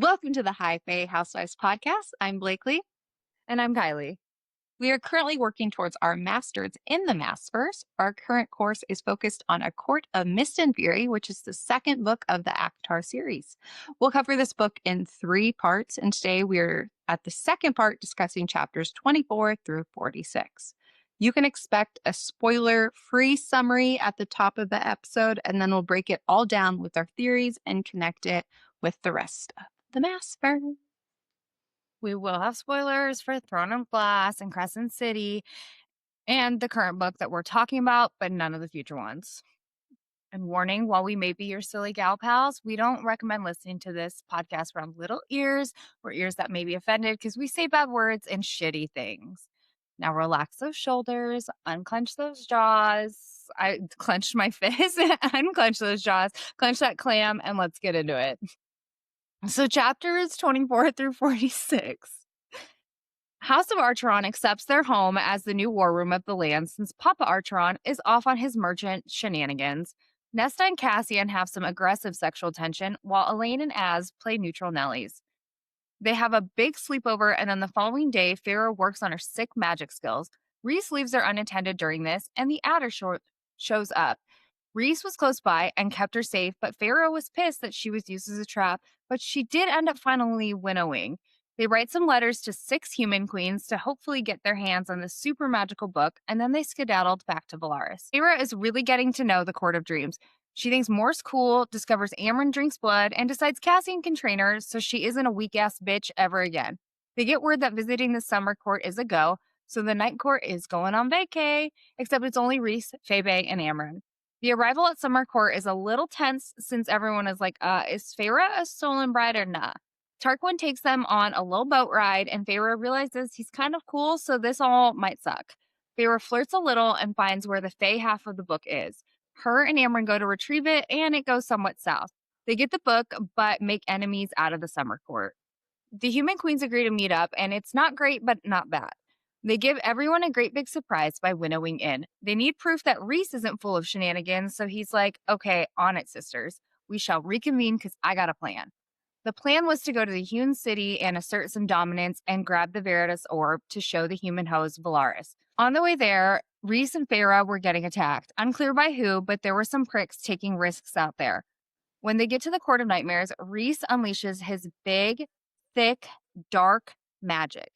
Welcome to the High Fae Housewives podcast. I'm Blakely. And I'm Kylie. We are currently working towards our Maasters in the Maasverse. Our current course is focused on A Court of Mist and Fury, which is the second book of the ACOTAR series. We'll cover this book in 3 parts, and today we're at the second part discussing chapters 24 through 46. You can expect a spoiler-free summary at the top of the episode, and then we'll break it all down with our theories and connect it with the rest of the Maasverse. We will have spoilers for Throne of Glass and Crescent City and the current book that we're talking about, but none of the future ones. And warning, while we may be your silly gal pals, we don't recommend listening to this podcast around little ears or ears that may be offended because we say bad words and shitty things. Now relax those shoulders, unclench those jaws. I clenched my fist, unclench those jaws, clench that clam, and let's get into it. So chapters 24 through 46. House of Archeron accepts their home as the new war room of the land since Papa Archeron is off on his merchant shenanigans. Nesta and Cassian have some aggressive sexual tension, while Elaine and Az play neutral Nellies. They have a big sleepover, and then the following day, Feyre works on her sick magic skills. Rhys leaves her unattended during this, and the Attor shows up. Rhys was close by and kept her safe, but Feyre was pissed that she was used as a trap, but she did end up finally winnowing. They write some letters to 6 human queens to hopefully get their hands on the super magical book, and then they skedaddled back to Velaris. Feyre is really getting to know the Court of Dreams. She thinks Mor's cool, discovers Amren drinks blood, and decides Cassian can train her so she isn't a weak-ass bitch ever again. They get word that visiting the summer court is a go, so the night court is going on vacay, except it's only Rhys, Feyre, and Amren. The arrival at summer court is a little tense since everyone is like, is Feyre a stolen bride or nah? Tarquin takes them on a little boat ride, and Feyre realizes he's kind of cool, so this all might suck. Feyre flirts a little and finds where the Fae half of the book is. Her and Amren go to retrieve it, and it goes somewhat south. They get the book, but make enemies out of the summer court. The human queens agree to meet up, and it's not great, but not bad. They give everyone a great big surprise by winnowing in. They need proof that Rhys isn't full of shenanigans, so he's like, okay, on it, sisters. We shall reconvene because I got a plan. The plan was to go to the Hewn city and assert some dominance and grab the Veritas orb to show the human host Velaris. On the way there, Rhys and Feyre were getting attacked. Unclear by who, but there were some pricks taking risks out there. When they get to the Court of Nightmares, Rhys unleashes his big, thick, dark magic.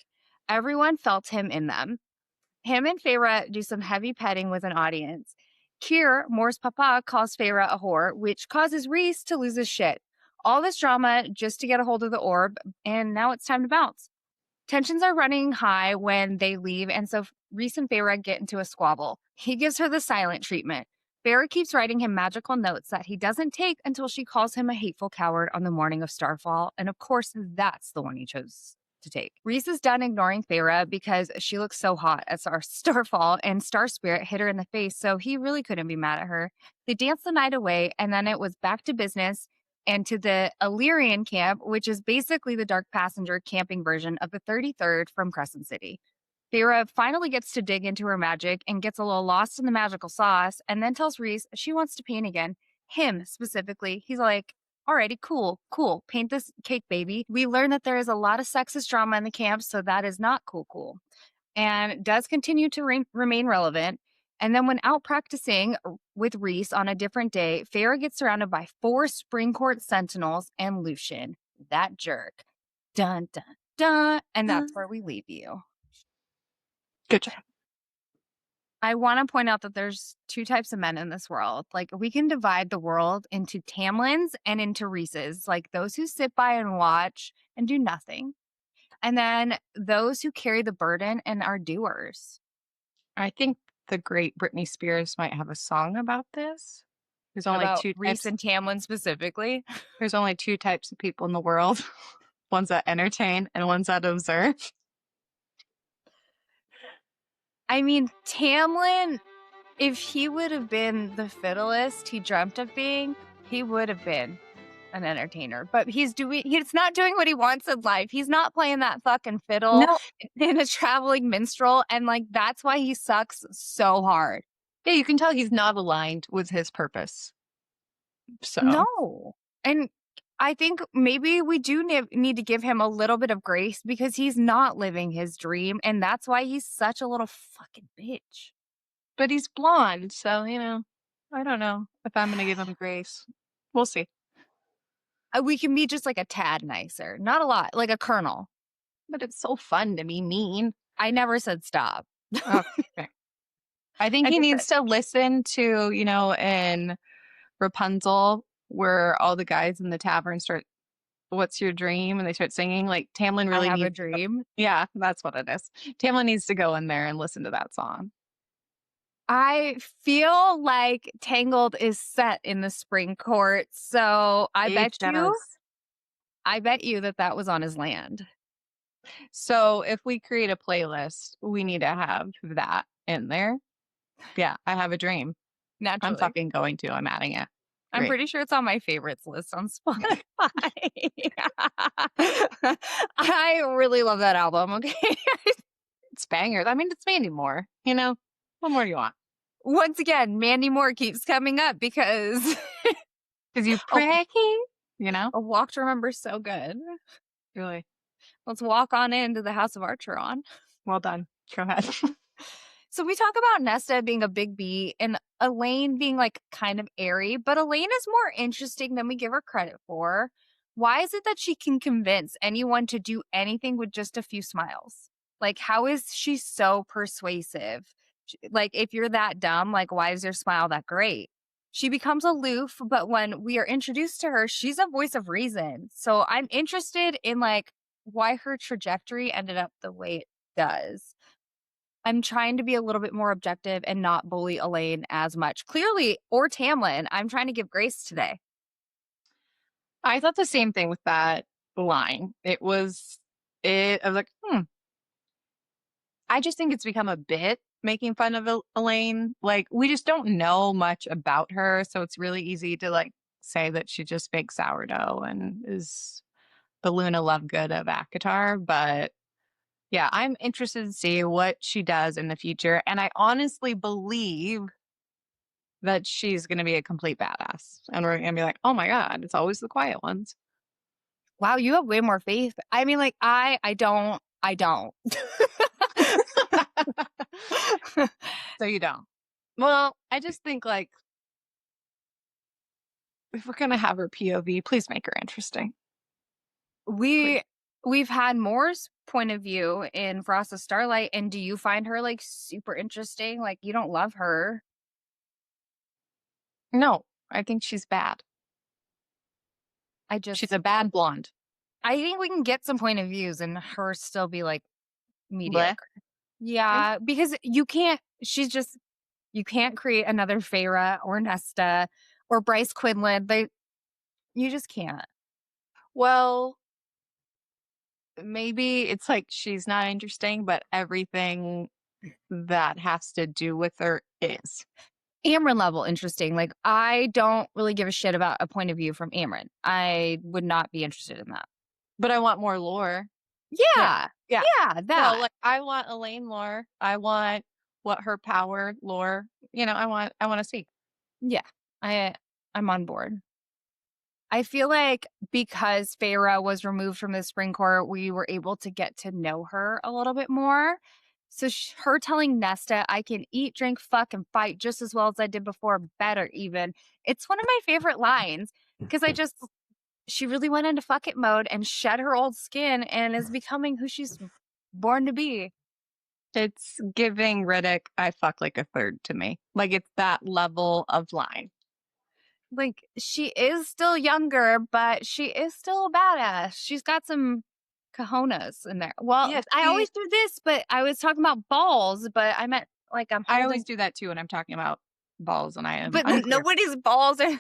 Everyone felt him in them. Him and Feyre do some heavy petting with an audience. Kier, Mor's papa, calls Feyre a whore, which causes Rhys to lose his shit. All this drama just to get a hold of the orb, and now it's time to bounce. Tensions are running high when they leave, and so Rhys and Feyre get into a squabble. He gives her the silent treatment. Feyre keeps writing him magical notes that he doesn't take until she calls him a hateful coward on the morning of Starfall, and of course, that's the one he chose to take. Rhys is done ignoring Feyre because she looks so hot at Starfall, and Star Spirit hit her in the face, so he really couldn't be mad at her. They danced the night away, and then it was back to business and to the Illyrian camp, which is basically the Dark Passenger camping version of the 33rd from Crescent City. Feyre finally gets to dig into her magic and gets a little lost in the magical sauce, and then tells Rhys she wants to paint again. Him, specifically. He's like, alrighty, cool. Paint this cake, baby. We learn that there is a lot of sexist drama in the camp, so that is not cool. And does continue to remain relevant. And then when out practicing with Rhys on a different day, Feyre gets surrounded by 4 Spring Court Sentinels and Lucian, that jerk. Dun, dun, dun. And that's where we leave you. Good job. I want to point out that there's 2 types of men in this world. Like, we can divide the world into Tamlins and into Rhyses, like those who sit by and watch and do nothing. And then those who carry the burden and are doers. I think the great Britney Spears might have a song about this. There's only about 2 Rhys types. and Tamlin specifically. There's only 2 types of people in the world. Ones that entertain and ones that observe. I mean, Tamlin, if he would have been the fiddleist he dreamt of being, he would have been an entertainer. But he's not doing what he wants in life. He's not playing that fucking fiddle in a traveling minstrel. And like, that's why he sucks so hard. Yeah, you can tell he's not aligned with his purpose. So no. And I think maybe we do need to give him a little bit of grace because he's not living his dream, and that's why he's such a little fucking bitch. But he's blonde, so, I don't know if I'm going to give him grace. We'll see. We can be just like a tad nicer. Not a lot, like a colonel. But it's so fun to be mean. I never said stop. Okay. I think he needs to listen to, in Rapunzel, where all the guys in the tavern start, "What's your dream?" and they start singing. Like, Tamlin really I have needs a dream. Yeah, that's what it is. Tamlin needs to go in there and listen to that song. I feel like Tangled is set in the spring court, so I bet you that was on his land. So if we create a playlist, we need to have that in there. Yeah, I have a dream. Naturally. I'm fucking going to. I'm adding it. I'm Great. pretty sure it's on my favorites list on Spotify. I really love that album, okay? It's bangers. I mean, it's Mandy Moore, What more do you want? Once again, Mandy Moore keeps coming up because you pray, A Walk to Remember is so good. Really? Let's walk on into the House of Archeron. Well done. Go ahead. So we talk about Nesta being a big B and Elaine being like kind of airy, but Elaine is more interesting than we give her credit for. Why is it that she can convince anyone to do anything with just a few smiles? Like, how is she so persuasive? Like, if you're that dumb, like, why is your smile that great? She becomes aloof, but when we are introduced to her, she's a voice of reason. So I'm interested in like why her trajectory ended up the way it does. I'm trying to be a little bit more objective and not bully Elaine as much. Clearly, or Tamlin, I'm trying to give grace today. I thought the same thing with that line. I was like, I just think it's become a bit making fun of Elaine. Like, we just don't know much about her. So it's really easy to like say that she just bakes sourdough and is the Luna Lovegood of ACOTAR. But yeah, I'm interested to see what she does in the future. And I honestly believe that she's going to be a complete badass. And we're going to be like, oh my God, it's always the quiet ones. Wow, you have way more faith. I mean, like, I don't. So you don't. Well, I just think like, if we're going to have her POV, please make her interesting. We've had Moore's point of view in Frost of Starlight, and do you find her like super interesting? Like, you don't love her. No, I think she's bad. She's a bad blonde. I think we can get some point of views and her still be like mediocre. Blech. Yeah, because you can't create another Feyre or Nesta or Bryce Quinlan. You just can't. Well, maybe it's like she's not interesting, but everything that has to do with her is. Amryn level interesting. Like, I don't really give a shit about a point of view from Amryn. I would not be interested in that. But I want more lore. Yeah, that. No, like, I want Elaine lore. I want what her power lore. I want to see. Yeah, I'm on board. I feel like because Feyre was removed from the Spring Court, we were able to get to know her a little bit more. So her telling Nesta, I can eat, drink, fuck, and fight just as well as I did before, better even. It's one of my favorite lines because she really went into fuck it mode and shed her old skin and is becoming who she's born to be. It's giving Riddick, I fuck like a third to me. Like, it's that level of line. Like, she is still younger, but she is still a badass. She's got some cojones in there. Well, yes, I always do this, but I was talking about balls, but I meant like I always do that too when I'm talking about balls, and I am. But nobody's balls are.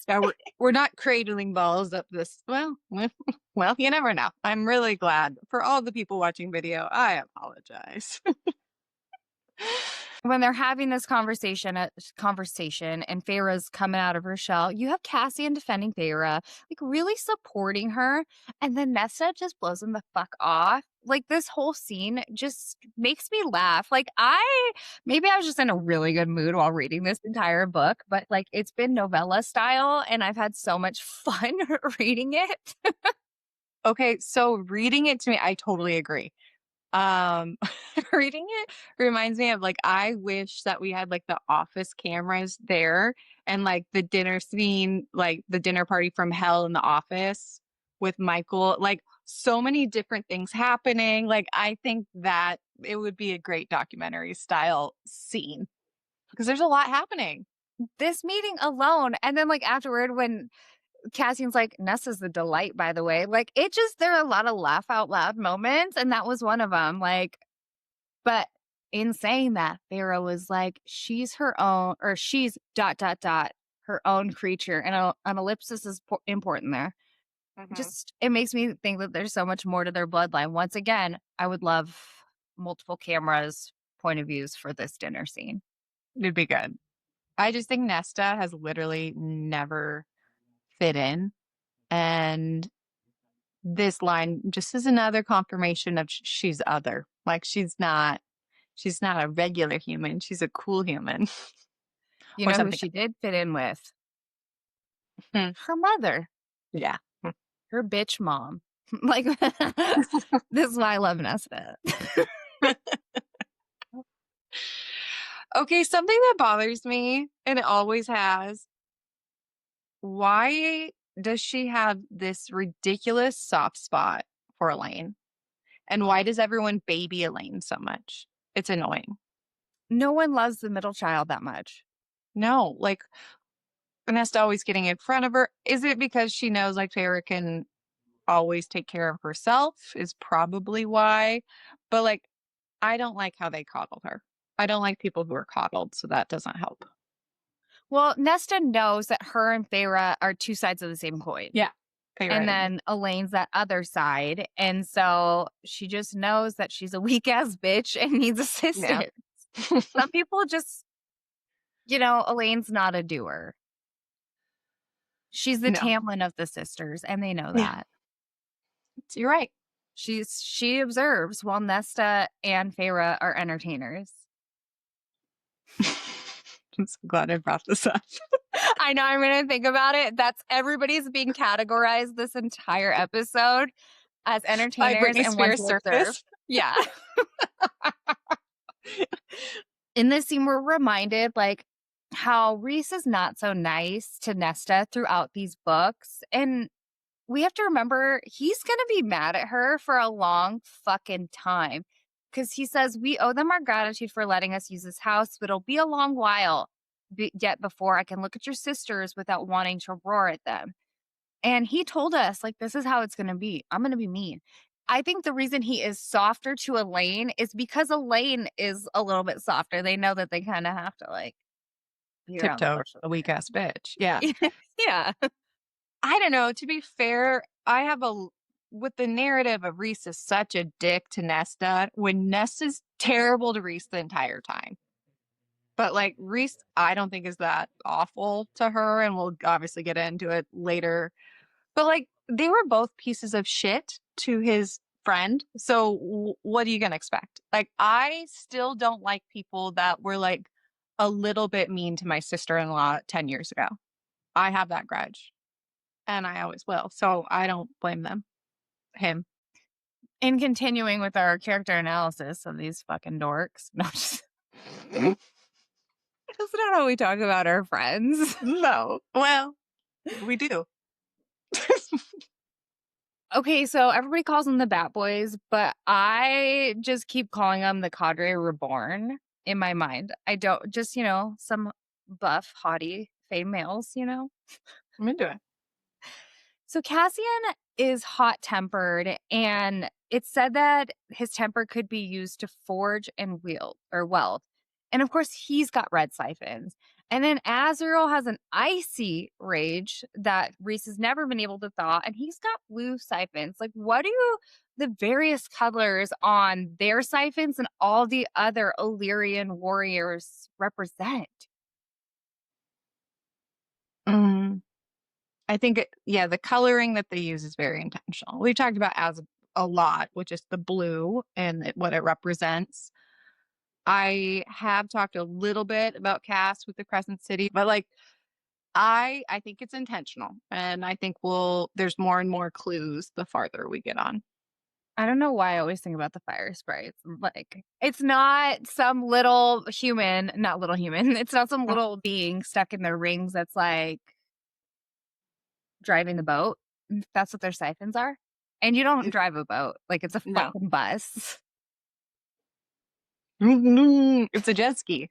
Yeah, we're not cradling balls up this. Well, you never know. I'm really glad for all the people watching video. I apologize. When they're having this conversation and Feyre's coming out of her shell, you have Cassian defending Feyre, like really supporting her, and then Nesta just blows him the fuck off. like this whole scene just makes me laugh. Like maybe I was just in a really good mood while reading this entire book, but like it's been novella style and I've had so much fun reading it. Okay, so reading it to me, I totally agree. Um, reading it reminds me of like I wish that we had like the office cameras there and like the dinner scene, like the dinner party from hell in the office with Michael, like so many different things happening. Like I think that it would be a great documentary style scene because there's a lot happening. This meeting alone, and then like afterward when Cassian's like, Nessa's the delight, by the way. Like, it just, there are a lot of laugh out loud moments, and that was one of them. Like, but in saying that, Feyre was like, she's her own, or she's ... her own creature. And an ellipsis is important there. Mhm. Just, it makes me think that there's so much more to their bloodline. Once again, I would love multiple cameras, point of views for this dinner scene. It'd be good. I just think Nesta has literally never fit in. And this line just is another confirmation of she's other. Like she's not a regular human. She's a cool human You or know who something. she did fit in with? Hmm. Her mother. Yeah. Her bitch mom. Like, this is why I love Nesta. Okay, something that bothers me, and it always has. Why does she have this ridiculous soft spot for Elaine? And why does everyone baby Elaine so much? It's annoying. No one loves the middle child that much. No, like Nesta always getting in front of her. Is it because she knows like Feyre can always take care of herself? Is probably why. But like, I don't like how they coddle her. I don't like people who are coddled, so that doesn't help. Well, Nesta knows that her and Feyre are two sides of the same coin. Yeah. Feyre. And then Elaine's that other side. And so she just knows that she's a weak ass bitch and needs assistance. Yeah. Some people just, Elaine's not a doer. She's the No. Tamlin of the sisters, and they know Yeah. that. You're right. She observes while Nesta and Feyre are entertainers. I'm so glad I brought this up. I know I'm going to think about it. Everybody's being categorized this entire episode as By entertainers Britney and ones Spears who observe. Circus. Yeah. In this scene, we're reminded like how Rhys is not so nice to Nesta throughout these books. And we have to remember he's going to be mad at her for a long fucking time. Because he says, we owe them our gratitude for letting us use this house, but it'll be a long while yet before I can look at your sisters without wanting to roar at them. And he told us, like, this is how it's going to be. I'm going to be mean. I think the reason he is softer to Elaine is because Elaine is a little bit softer. They know that they kind of have to, like, be around the Tiptoe, bush. a weak ass bitch. Yeah. Yeah. I don't know. To be fair, I have with the narrative of Rhys is such a dick to Nesta when Nesta's terrible to Rhys the entire time. But like Rhys, I don't think is that awful to her, and we'll obviously get into it later. But like they were both pieces of shit to his friend. So what are you gonna expect? Like I still don't like people that were like a little bit mean to my sister-in-law 10 years ago. I have that grudge. And I always will. So I don't blame him. In continuing with our character analysis of these fucking dorks. No, that's not how we talk about our friends. No. Well, we do. Okay, so everybody calls them the Bat Boys, but I just keep calling them the Cadre Reborn in my mind. I don't just, some buff, haughty, fey males, I'm into it. So Cassian is hot-tempered, and it's said that his temper could be used to forge and weld. And of course, he's got red siphons. And then Azrael has an icy rage that Rhys has never been able to thaw, and he's got blue siphons. Like, what do the various colors on their siphons and all the other Illyrian warriors represent? I think, the coloring that they use is very intentional. We've talked about a lot, which is the blue and what it represents. I have talked a little bit about cast with the Crescent City, but like I think it's intentional, and I think there's more and more clues the farther we get on. I don't know why I always think about the fire sprites. Like, it's not some little human, not little human. It's not some little being stuck in their rings that's like driving the boat. That's what their siphons are. And you don't drive a boat. Like, it's a No. fucking bus. It's a jet ski.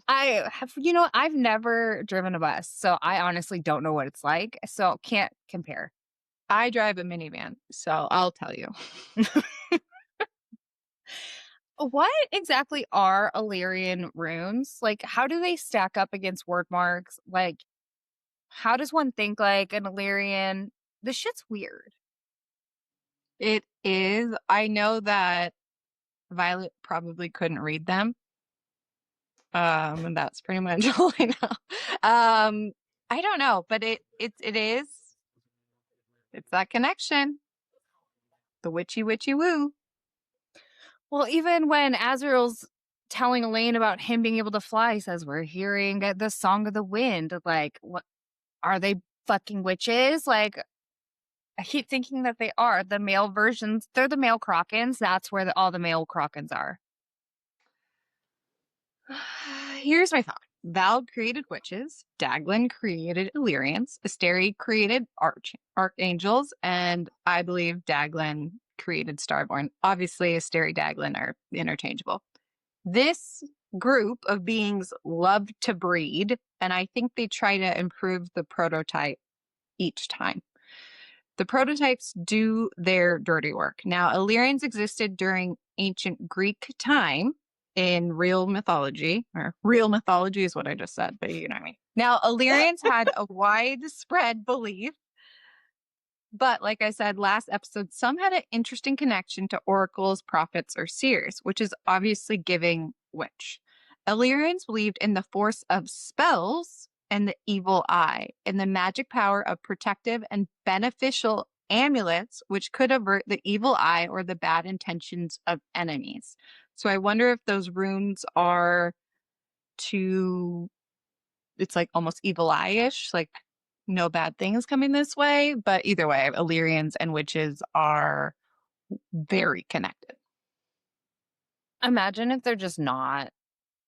I've never driven a bus, so I honestly don't know what it's like. So can't compare. I drive a minivan, so I'll tell you. What exactly are Illyrian runes? Like, how do they stack up against word marks? Like, how does one think like an Illyrian? This shit's weird. It is. I know that Violet probably couldn't read them. And that's pretty much all I know. I don't know, but it is. It's that connection. The witchy woo. Well, even when Azrael's telling Elaine about him being able to fly, he says, "We're hearing the song of the wind." Like, what are they fucking witches? Like, I keep thinking that they are the male versions. They're the male Krakens. That's where all the male Krakens are. Here's my thought. Val created witches, Daglin created Illyrians, Asteri created archangels, and I believe Daglin created Starborn. Obviously, Asteri Daglin are interchangeable. This group of beings love to breed, and I think they try to improve the prototype each time. The prototypes do their dirty work. Now, Illyrians existed during ancient Greek time in real mythology, or real mythology is what I just said, but you know what I mean. Now, Illyrians had a widespread belief, but like I said last episode, some had an interesting connection to oracles, prophets, or seers, which is obviously giving witch. Illyrians believed in the force of spells and the evil eye, and the magic power of protective and beneficial amulets, which could avert the evil eye or the bad intentions of enemies. So I wonder if those runes are it's like almost evil eye-ish, like no bad things coming this way. But either way, Illyrians and witches are very connected. Imagine if they're just not.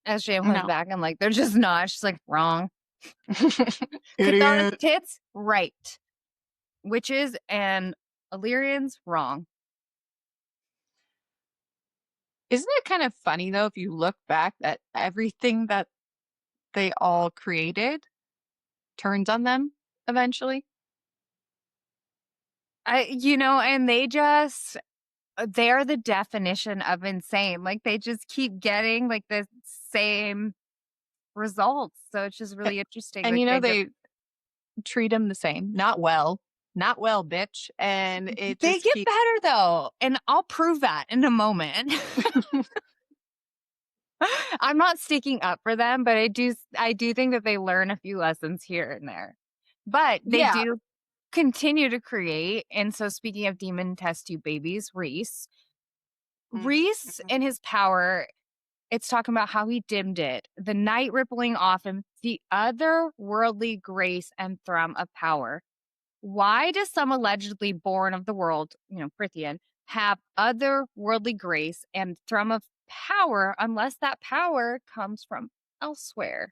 As Jam comes No. back and like, they're just not. She's like, wrong. Idiot. Chthonic tits, right. Witches and Illyrians, wrong. Isn't it kind of funny though, if you look back, that everything that they all created turns on them eventually? And they're the definition of insane. Like, they just keep getting like the same results. So it's just really interesting. And like, they treat them the same. Not well, bitch. And it they just get better though. And I'll prove that in a moment. I'm not sticking up for them, but I do think that they learn a few lessons here and there. But they do continue to create. And so, speaking of demon test tube babies, Rhys and his power, it's talking about how he dimmed it, the night rippling off him, the otherworldly grace and thrum of power. Why does some allegedly born of the world, Prithian, have otherworldly grace and thrum of power unless that power comes from elsewhere?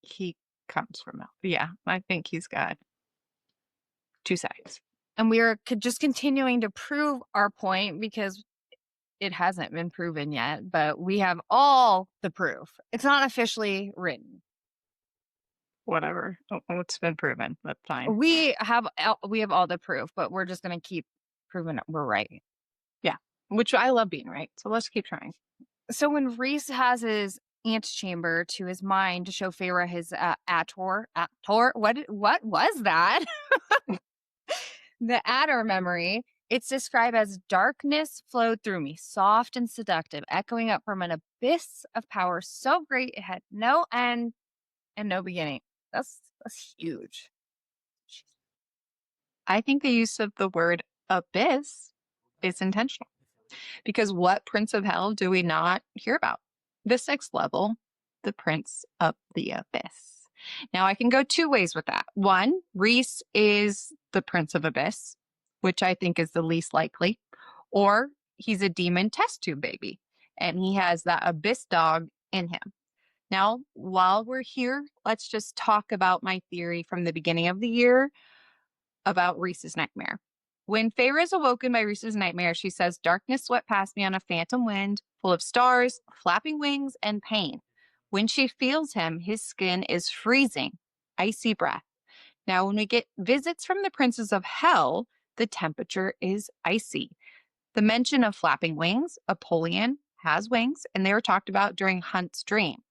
He comes from yeah, I think he's got two sides. And we are just continuing to prove our point because it hasn't been proven yet, but we have all the proof. It's not officially written. Whatever. It's been proven. That's fine. We have all the proof, but we're just going to keep proving it. We're right. Yeah, which I love being right. So let's keep trying. So when Rhys has his antechamber to his mind to show Feyre his Attor, what was that? The Attor memory. It's described as darkness flowed through me, soft and seductive, echoing up from an abyss of power so great it had no end and no beginning. That's huge. I think the use of the word abyss is intentional because what Prince of Hell do we not hear about? The sixth level, the Prince of the Abyss. Now, I can go two ways with that. One, Rhys is the Prince of Abyss, which I think is the least likely, or he's a demon test tube baby and he has that abyss dog in him. Now, while we're here, let's just talk about my theory from the beginning of the year about Rhys's nightmare. When Feyre is awoken by Rhys's nightmare, she says, "Darkness swept past me on a phantom wind, full of stars, flapping wings, and pain. When she feels him, his skin is freezing, icy breath. Now, when we get visits from the princes of hell, the temperature is icy. The mention of flapping wings, Apollyon has wings, and they were talked about during Hunt's dream.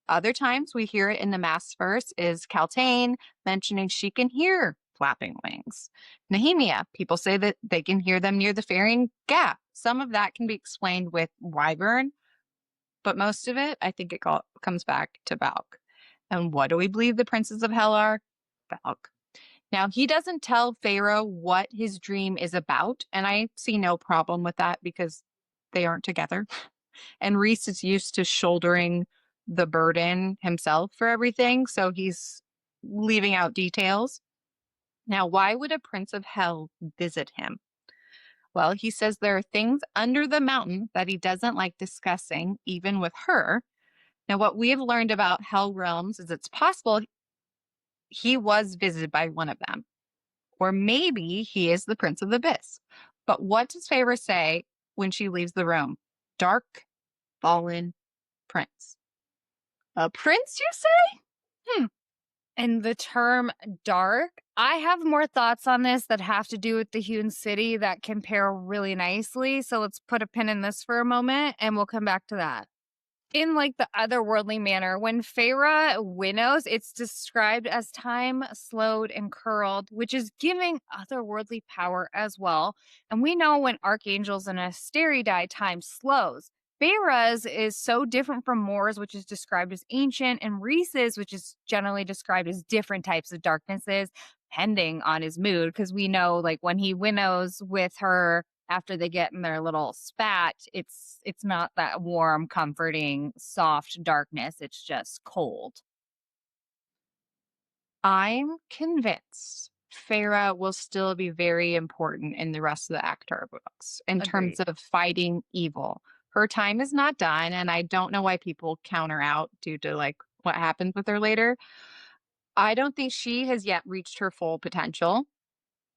Other times we hear it in the Maasverse is Kaltain mentioning she can hear flapping wings. Nehemia, people say that they can hear them near the Fairing Gap. Some of that can be explained with Wyvern, but most of it, I think it comes back to Valk. And what do we believe the princes of hell are? Valk. Now, he doesn't tell Feyre what his dream is about, and I see no problem with that because they aren't together. And Rhys is used to shouldering the burden himself for everything, so he's leaving out details. Now, why would a prince of hell visit him? Well, he says there are things under the mountain that he doesn't like discussing, even with her. Now, what we have learned about hell realms is it's possible he was visited by one of them, or maybe he is the Prince of the Abyss. But what does Feyre say when she leaves the room? Dark, fallen prince. A prince, you say? And the term dark, I have more thoughts on this that have to do with the Hewn City that compare really nicely. So let's put a pin in this for a moment and we'll come back to that. In like the otherworldly manner, when Feyre winnows, it's described as time slowed and curled, which is giving otherworldly power as well. And we know when archangels and Asteri die, time slows. Feyre's is so different from Mor's, which is described as ancient, and Rhys's, which is generally described as different types of darknesses, depending on his mood. Because we know, like, when he winnows with her after they get in their little spat, it's not that warm, comforting, soft darkness. It's just cold. I'm convinced Feyre will still be very important in the rest of the ACOTAR books in terms Agreed. of fighting evil. Her time is not done, and I don't know why people count her out due to like what happens with her later. I don't think she has yet reached her full potential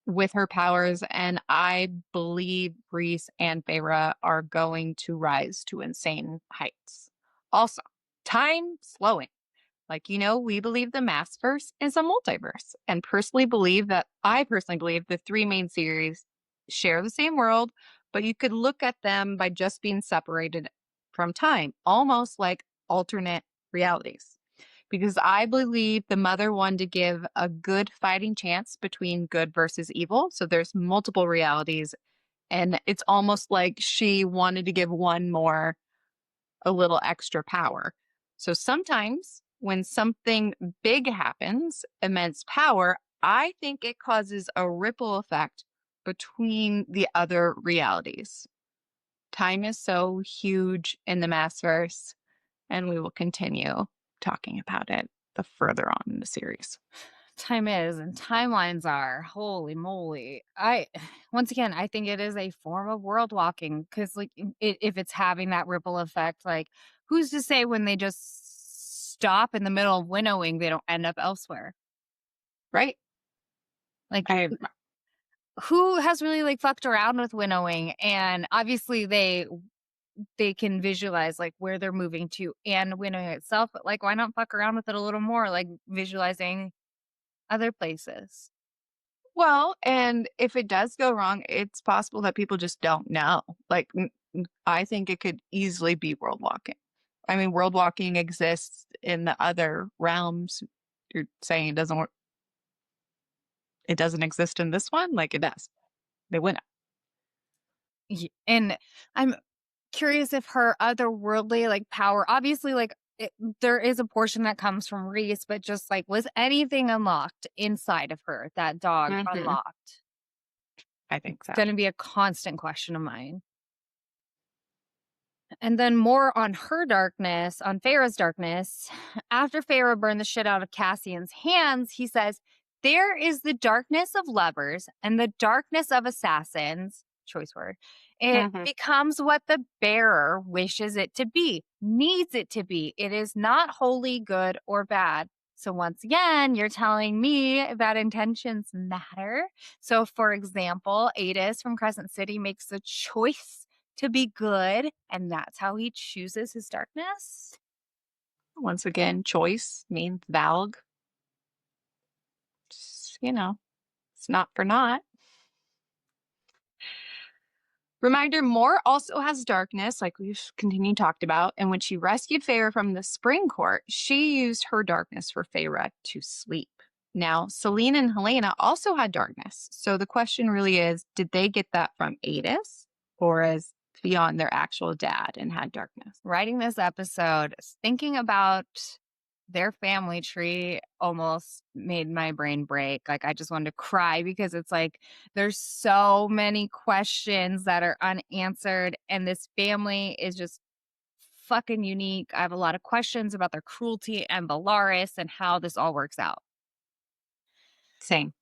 with her powers, and I believe Rhys and Feyre are going to rise to insane heights. Also, time slowing. Like, we believe the Maasverse is a multiverse, and I personally believe the three main series share the same world, but you could look at them by just being separated from time, almost like alternate realities. Because I believe the mother wanted to give a good fighting chance between good versus evil. So there's multiple realities, and it's almost like she wanted to give one more a little extra power. So sometimes when something big happens, immense power, I think it causes a ripple effect between the other realities. Time is so huge in the Maasverse, and we will continue talking about it the further on in the series. Time is and timelines are. Holy moly. Once again, I think it is a form of world walking because like if it's having that ripple effect, like who's to say when they just stop in the middle of winnowing, they don't end up elsewhere? Right? Like I who has really like fucked around with winnowing? And obviously they can visualize like where they're moving to and winnowing itself, but like why not fuck around with it a little more, like visualizing other places? Well, and if it does go wrong, it's possible that people just don't know. Like, I think it could easily be world walking. I mean, world walking exists in the other realms. You're saying it doesn't exist in this one? Like it does. They win it. And I'm curious if her otherworldly like power, obviously, like there is a portion that comes from Rhys, but just like was anything unlocked inside of her? That dog Mhm. unlocked. I think so. It's going to be a constant question of mine. And then more on her darkness, on Feyre's darkness. After Feyre burned the shit out of Cassian's hands, he says, there is the darkness of lovers and the darkness of assassins. Choice word. It becomes what the bearer wishes it to be, needs it to be. It is not wholly good or bad. So once again, you're telling me that intentions matter. So for example, Adis from Crescent City makes the choice to be good, and that's how he chooses his darkness. Once again, choice means valg. Just, it's not for naught. Reminder, Moore also has darkness, like we've continued talked about, and when she rescued Feyre from the Spring Court, she used her darkness for Feyre to sleep. Now, Selene and Helena also had darkness, so the question really is, did they get that from Adis, or is Theon their actual dad and had darkness? Writing this episode, thinking about their family tree almost made my brain break. Like, I just wanted to cry because it's like there's so many questions that are unanswered, and this family is just fucking unique. I have a lot of questions about their cruelty and Valaris and how this all works out. Same.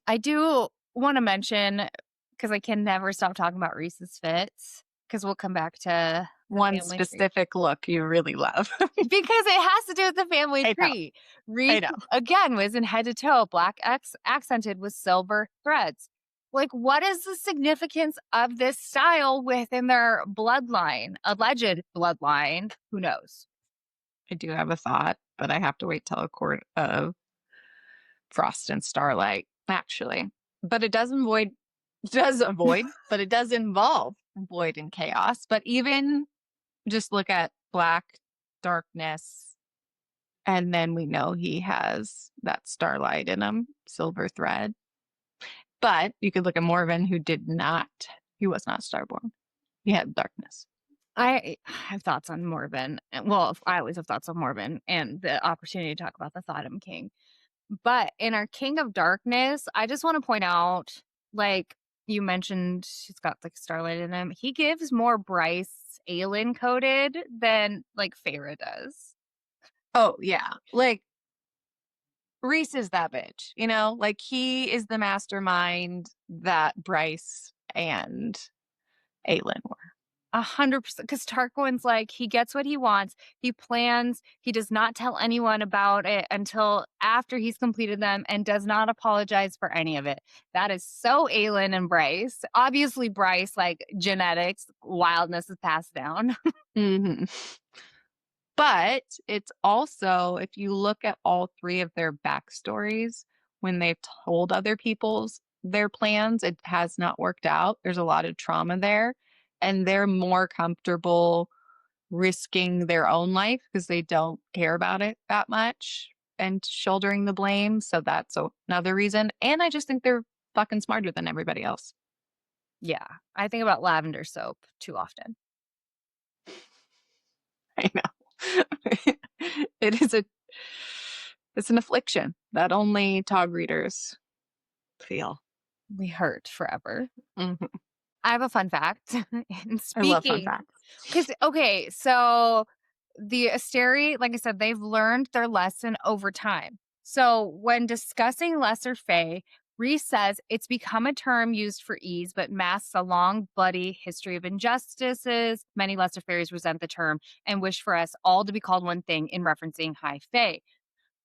I do want to mention, because I can never stop talking about Rhys's fits, because we'll come back to one specific look you really love. Because it has to do with the family tree. Rhys, again, was in head to toe, black accented with silver threads. Like, what is the significance of this style within their bloodline? Alleged bloodline. Who knows? I do have a thought, but I have to wait till a court of Frost and Starlight, actually. But it does but it does involve void and chaos. But even just look at black darkness, and then we know he has that starlight in him, silver thread. But you could look at Morrigan, who he was not starborn. He had darkness. I have thoughts on Morrigan. Well, I always have thoughts on Morrigan and the opportunity to talk about the Thotumn King. But in our King of Darkness, I just want to point out, like you mentioned, he's got like starlight in him. He gives more Bryce Aelin coded than like Feyre does. Oh, yeah. Like, Rhys is that bitch, Like, he is the mastermind that Bryce and Aelin were. 100%, because Tarquin's like, he gets what he wants, he plans, he does not tell anyone about it until after he's completed them and does not apologize for any of it. That is so Aelin and Bryce. Obviously, Bryce, like, genetics, wildness is passed down. But it's also, if you look at all three of their backstories, when they've told other people's their plans, it has not worked out. There's a lot of trauma there. And they're more comfortable risking their own life because they don't care about it that much and shouldering the blame. So that's another reason. And I just think they're fucking smarter than everybody else. Yeah. I think about lavender soap too often. I know. It's an affliction that only Tog readers feel. We hurt forever. Mm-hmm. I have a fun fact. I love fun facts. Because, okay, so the Asteri, like I said, they've learned their lesson over time. So when discussing Lesser Fae, Rhys says it's become a term used for ease, but masks a long, bloody history of injustices. Many Lesser Fairies resent the term and wish for us all to be called one thing in referencing High Fae.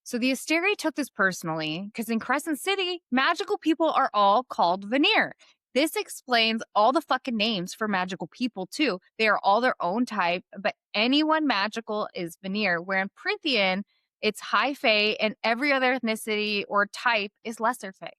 So the Asteri took this personally because in Crescent City, magical people are all called Veneer. This explains all the fucking names for magical people, too. They are all their own type, but anyone magical is Veneer, where in Prythian, it's High Fae, and every other ethnicity or type is Lesser Fae.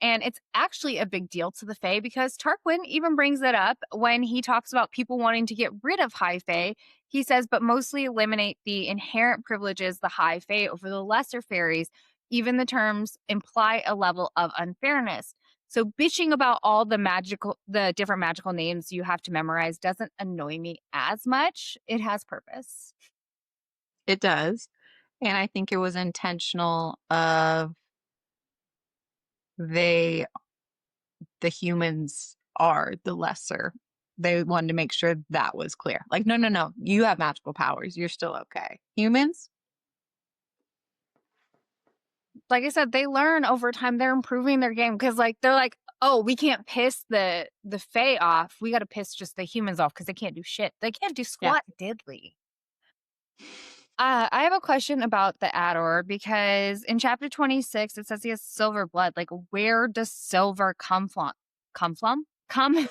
And it's actually a big deal to the Fae because Tarquin even brings it up when he talks about people wanting to get rid of High Fae. He says, but mostly eliminate the inherent privileges the High Fae over the Lesser Fairies. Even the terms imply a level of unfairness. So bitching about all the different magical names you have to memorize doesn't annoy me as much. It has purpose. It does. And I think it was intentional of the humans are the lesser. They wanted to make sure that was clear. Like, no, you have magical powers. You're still okay. Humans, Like I said, they learn over time. They're improving their game because, like, they're like, oh, we can't piss the Fae off. We got to piss just the humans off because they can't do shit. They can't do squat diddly. I have a question about the Attor because in chapter 26 it says he has silver blood. Like, where does silver come from? Come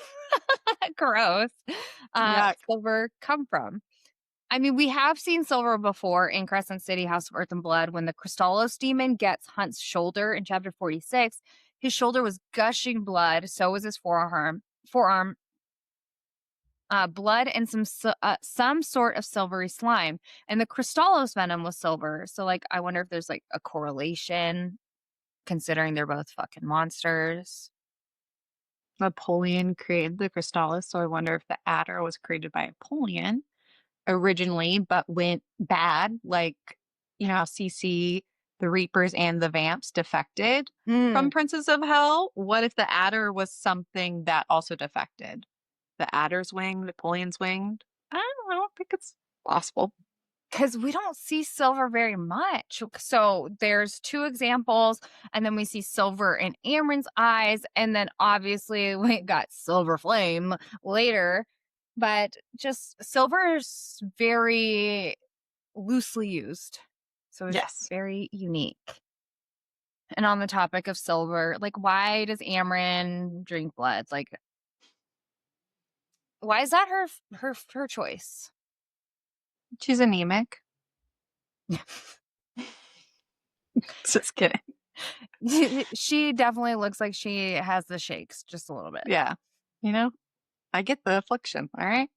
gross. Yuck. Silver come from? I mean, we have seen silver before in Crescent City, House of Earth and Blood, when the Crystallos demon gets Hunt's shoulder in chapter 46. His shoulder was gushing blood, so was his forearm. Blood and some sort of silvery slime, and the Crystallos venom was silver. So, like, I wonder if there's like a correlation, considering they're both fucking monsters. Napoleon created the Crystallis, so I wonder if the Attor was created by Napoleon originally, but went bad. Like, you know how CC, the Reapers, and the Vamps defected from Princes of Hell? What if the Attor was something that also defected? The Attor's wing, Napoleon's winged? I don't think it's possible. Because we don't see silver very much. So there's two examples, and then we see silver in Amren's eyes, and then obviously we got silver flame later. But just silver is very loosely used. So it's very unique. And on the topic of silver, like, why does Amren drink blood? Like, why is that her choice? She's anemic. Just kidding. She definitely looks like she has the shakes just a little bit. Yeah. You know, I get the affliction. All right.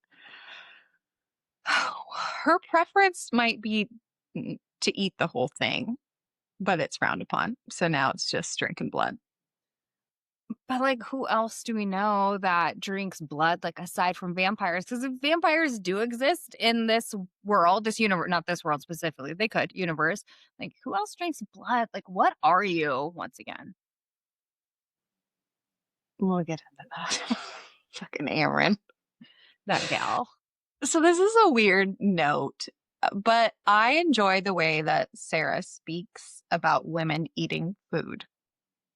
Her preference might be to eat the whole thing, but it's frowned upon. So now it's just drinking blood. But, like, who else do we know that drinks blood, like, aside from vampires? Because if vampires do exist in this world, this universe, not this world specifically, they could, universe. Like, who else drinks blood? Like, what are you, once again? We'll get into that. Fucking Aaron. That gal. So this is a weird note, but I enjoy the way that Sarah speaks about women eating food.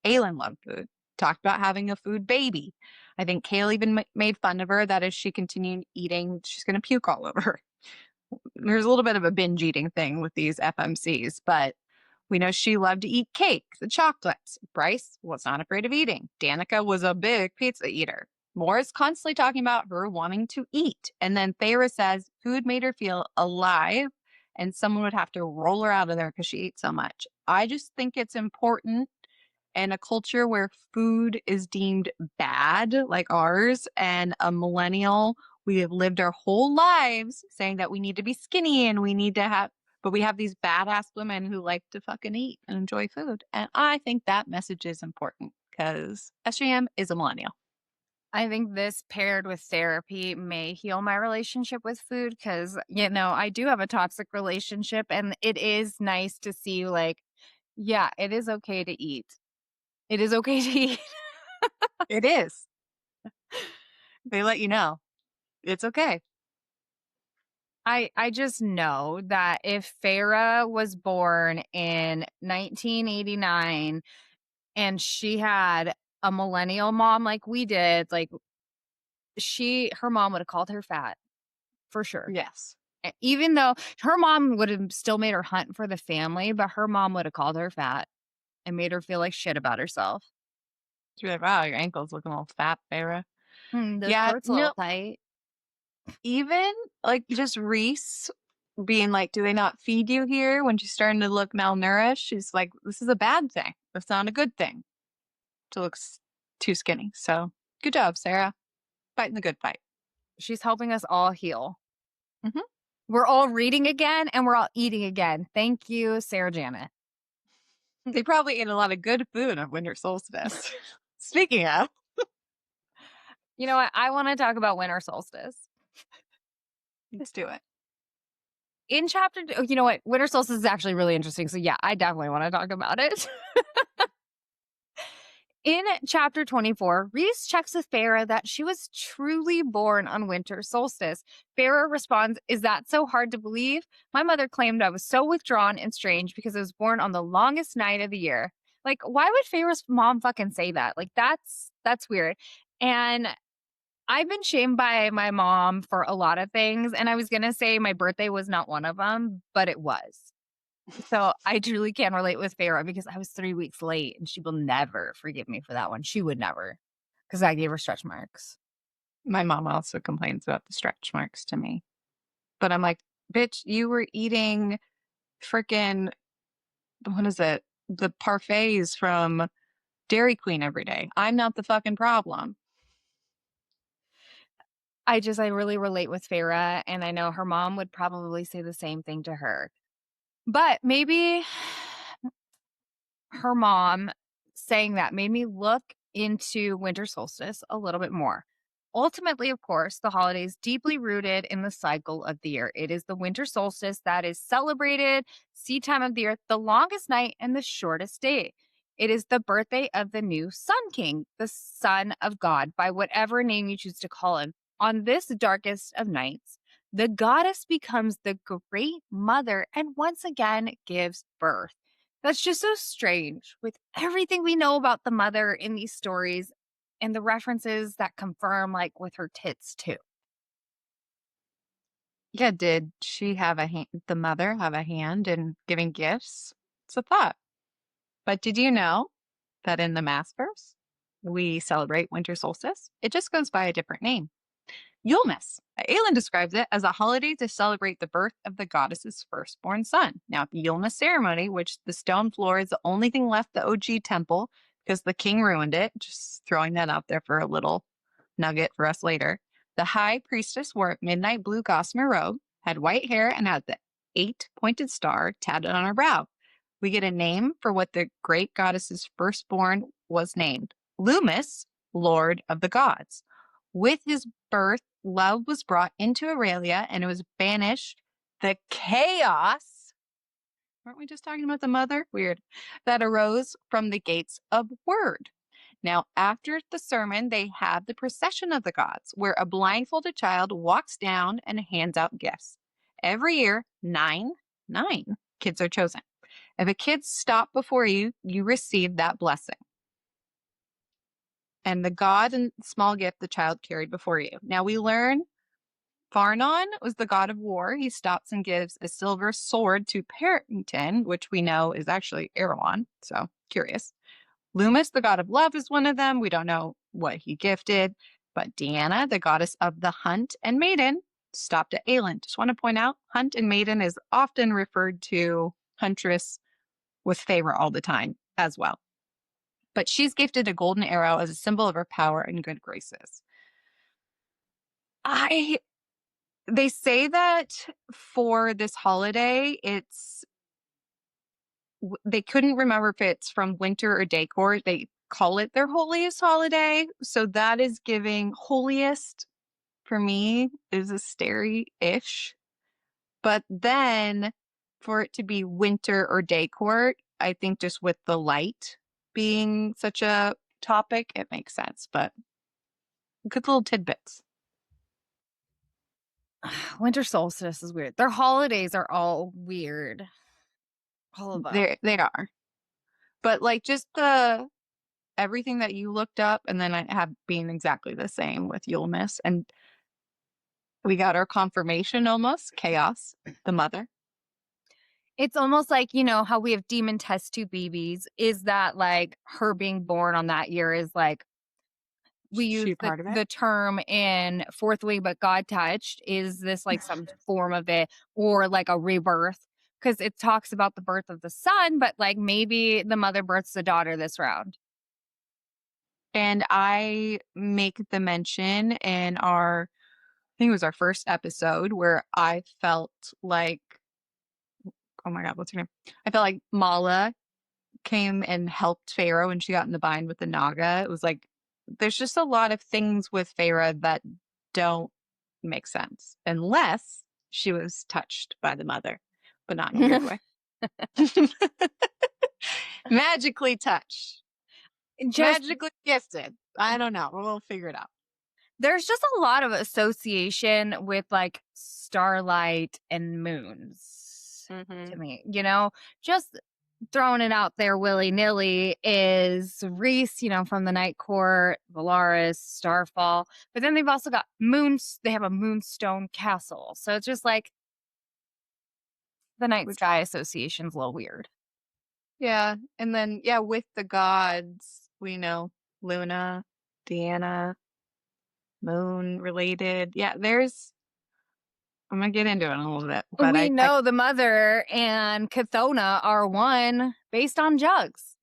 Aelin loved food. Talked about having a food baby. I think Kaylee even made fun of her that as she continued eating, she's going to puke all over her. There's a little bit of a binge eating thing with these FMCs, but we know she loved to eat cakes and chocolates. Bryce was not afraid of eating. Danica was a big pizza eater. Moore is constantly talking about her wanting to eat. And then Feyre says food made her feel alive and someone would have to roll her out of there because she ate so much. I just think it's important in a culture where food is deemed bad, like ours, and a millennial, we have lived our whole lives saying that we need to be skinny and we need to have, but we have these badass women who like to fucking eat and enjoy food. And I think that message is important because SJM is a millennial. I think this paired with therapy may heal my relationship with food because, you know, I do have a toxic relationship and it is nice to see, like, yeah, it is okay to eat. It is okay to eat. It is. They let you know. It's okay. I just know that if Feyre was born in 1989 and she had a millennial mom like we did, like, her mom would have called her fat for sure. Yes. Even though her mom would have still made her hunt for the family, but her mom would have called her fat and made her feel like shit about herself. She'd be like, wow, your ankle's looking all fat, Feyre. Those Yeah, shorts a little tight. Even like just Rhys being like, do they not feed you here? When she's starting to look malnourished, she's like, this is a bad thing. That's not a good thing to look too skinny. So good job, Sarah. Fighting the good fight. She's helping us all heal. Mm-hmm. We're all reading again and we're all eating again. Thank you, Sarah Janet. They probably ate a lot of good food on Winter Solstice. Speaking of. You know what? I want to talk about Winter Solstice. Let's do it. In chapter, you know what? Winter Solstice is actually really interesting. So yeah, I definitely want to talk about it. In chapter 24, Rhys checks with Feyre that she was truly born on winter solstice. Feyre responds, "Is that so hard to believe? My mother claimed I was so withdrawn and strange because I was born on the longest night of the year." Like, why would Feyre's mom fucking say that? Like, that's weird. And I've been shamed by my mom for a lot of things. And I was going to say my birthday was not one of them, but it was. So I truly can relate with Feyre because I was 3 weeks late and she will never forgive me for that one. She would never, because I gave her stretch marks. My mom also complains about the stretch marks to me. But I'm like, bitch, you were eating freaking, what is it? The parfaits from Dairy Queen every day. I'm not the fucking problem. I really relate with Feyre, and I know her mom would probably say the same thing to her. But maybe her mom saying that made me look into winter solstice a little bit more. Ultimately, of course, the holiday is deeply rooted in the cycle of the year. It is the winter solstice that is celebrated, seed time of the year, the longest night and the shortest day. It is the birthday of the new Sun King, the son of God, by whatever name you choose to call him. On this darkest of nights, the goddess becomes the great mother and once again gives birth. That's just so strange with everything we know about the mother in these stories and the references that confirm, like with her tits, too. Yeah, did she have the mother have a hand in giving gifts? It's a thought. But did you know that in the Maasverse, we celebrate winter solstice? It just goes by a different name. Yulmus. Aelin describes it as a holiday to celebrate the birth of the goddess's firstborn son. Now, at the Yulmus ceremony, which the stone floor is the only thing left the OG temple because the king ruined it, just throwing that out there for a little nugget for us later. The high priestess wore a midnight blue gossamer robe, had white hair, and had the 8-pointed star tatted on her brow. We get a name for what the great goddess's firstborn was named: Lumus, Lord of the Gods. With his birth, love was brought into Aurelia and it was banished the chaos. Weren't we just talking about the mother? Weird. That arose from the gates of word. Now, after the sermon, they have the procession of the gods, where a blindfolded child walks down and hands out gifts. Every year, nine kids are chosen. If a kid stopped before you, you receive that blessing. And the god and small gift the child carried before you. Now we learn Farnon was the god of war. He stops and gives a silver sword to Parrington, which we know is actually Erewhon. So curious. Loomis, the god of love, is one of them. We don't know what he gifted. But Deanna, the goddess of the hunt and maiden, stopped at Aelin. Just want to point out, hunt and maiden is often referred to huntress with Feyre all the time as well. But she's gifted a golden arrow as a symbol of her power and good graces. They say that for this holiday, they couldn't remember if it's from winter or day court. They call it their holiest holiday. So that is giving holiest for me is Asteri-ish. But then for it to be winter or day court, I think just with the light being such a topic, it makes sense. But good little tidbits. Winter solstice is weird. Their holidays are all weird. All of them. They are. But like just everything that you looked up, and then I have been exactly the same with Yulmus. And we got our confirmation almost. Chaos, the mother. It's almost like, you know, how we have demon test tube babies. Is that like her being born on that year is like, we use the term in Fourth Wing, but God touched. Is this like some form of it or like a rebirth? Because it talks about the birth of the son, but like maybe the mother births the daughter this round. And I make the mention in I think it was our first episode where I felt like, oh my God, what's her name? I felt like Mala came and helped Feyre when she got in the bind with the Naga. It was like, there's just a lot of things with Feyre that don't make sense unless she was touched by the mother, but not in a weird way. Magically touched. magically gifted. I don't know. We'll figure it out. There's just a lot of association with like starlight and moons to me, just throwing it out there willy-nilly is Rhys, from the Night Court, Valaris, Starfall, but then they've also got they have a moonstone castle. So it's just like the night sky association's a little weird. Yeah. And then, with the gods, we know Luna, Deanna, moon related. Yeah, I'm going to get into it in a little bit. But we know the mother and Chthona are one based on jugs.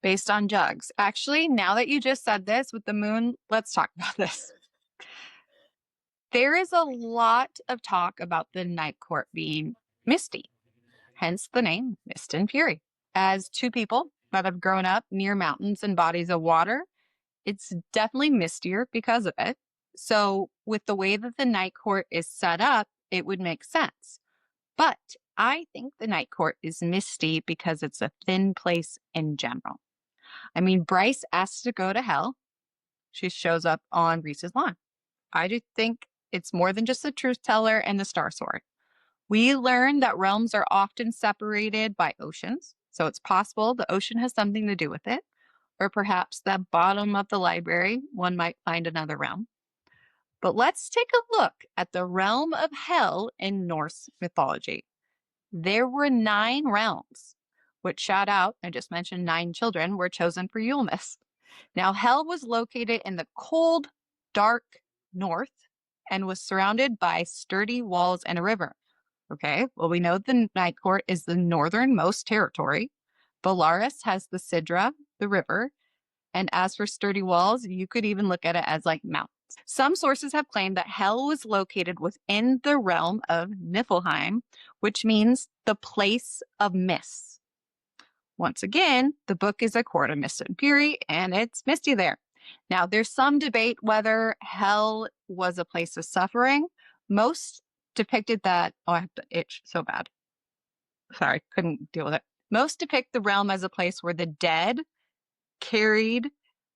Based on jugs. Actually, now that you just said this with the moon, let's talk about this. There is a lot of talk about the Night Court being misty, hence the name Mist and Fury. As two people that have grown up near mountains and bodies of water, it's definitely mistier because of it. So with the way that the Night Court is set up, it would make sense. But I think the Night Court is misty because it's a thin place in general. I mean, Bryce asks to go to hell. She shows up on Rhys's lawn. I do think it's more than just the truth teller and the star sword. We learn that realms are often separated by oceans. So it's possible the ocean has something to do with it. Or perhaps the bottom of the library, one might find another realm. But let's take a look at the realm of hell in Norse mythology. There were 9 realms, which shout out, I just mentioned 9 children were chosen for Yulemas. Now, hell was located in the cold, dark north and was surrounded by sturdy walls and a river. Okay, well, we know the Night Court is the northernmost territory. Valaris has the Sidra, the river. And as for sturdy walls, you could even look at it as like mountains. Some sources have claimed that hell was located within the realm of Niflheim, which means the place of mists. Once again, the book is a court of mist and fury, and it's misty there. Now, there's some debate whether hell was a place of suffering. Most depicted that, I have to itch so bad. Sorry, couldn't deal with it. Most depict the realm as a place where the dead carried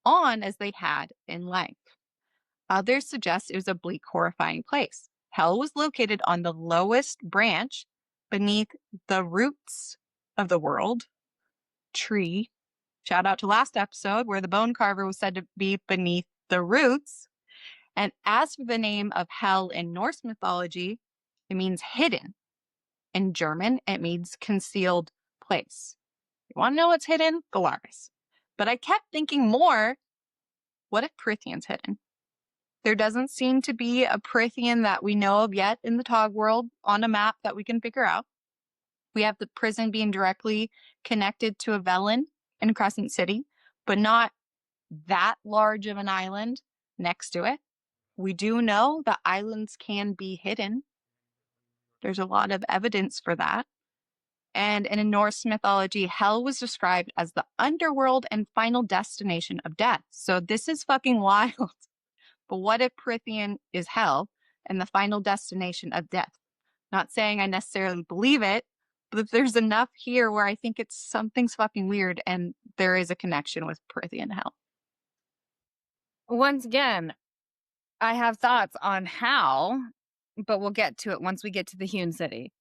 on as they had in life. Others suggest it was a bleak, horrifying place. Hell was located on the lowest branch beneath the roots of the world tree. Shout out to last episode where the bone carver was said to be beneath the roots. And as for the name of hell in Norse mythology, it means hidden. In German, it means concealed place. You want to know what's hidden? Valaris. But I kept thinking more, what if Prythian's hidden? There doesn't seem to be a Prythian that we know of yet in the Tog world on a map that we can figure out. We have the prison being directly connected to a Velen in Crescent City, but not that large of an island next to it. We do know that islands can be hidden. There's a lot of evidence for that. And in Norse mythology, hell was described as the underworld and final destination of death. So this is fucking wild. But what if Prythian is hell and the final destination of death? Not saying I necessarily believe it, but there's enough here where I think it's something's fucking weird and there is a connection with Prythian hell. Once again, I have thoughts on how, but we'll get to it once we get to the Hewn city.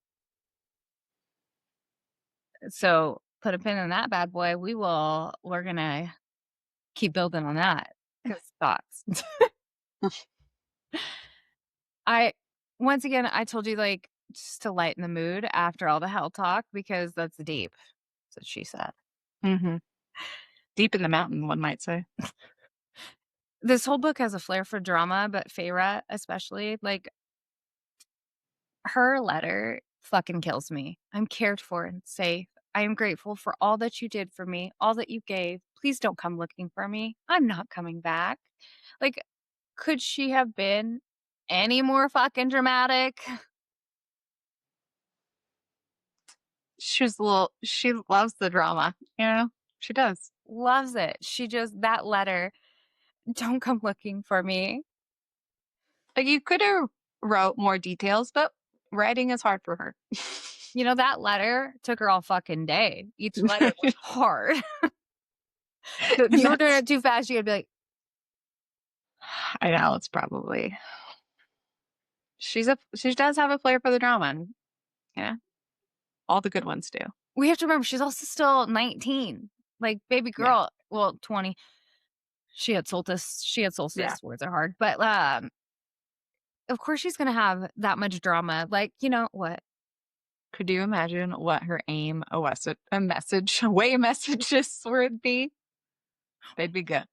So put a pin in that bad boy. We're going to keep building on that. Thoughts. Once again, I told you, like, just to lighten the mood after all the hell talk, because that's deep. That's what she said. Mm-hmm. Deep in the mountain, one might say. This whole book has a flair for drama, but Feyre especially, like, her letter fucking kills me. I'm cared for and safe. I am grateful for all that you did for me, all that you gave. Please don't come looking for me. I'm not coming back. Like, could she have been any more fucking dramatic? She loves the drama, she does. Loves it. That letter, don't come looking for me. Like, you could have wrote more details, but writing is hard for her. That letter took her all fucking day. Each letter was hard. If you were doing it too fast, you'd be like, I know, it's probably. She does have a flair for the drama. And, yeah. All the good ones do. we have to remember she's also still 19. Like, baby girl, well, 20. She had Solstice. Words are hard. But of course she's going to have that much drama. Like, you know what? Could you imagine what her aim, way messages would be? They'd be good.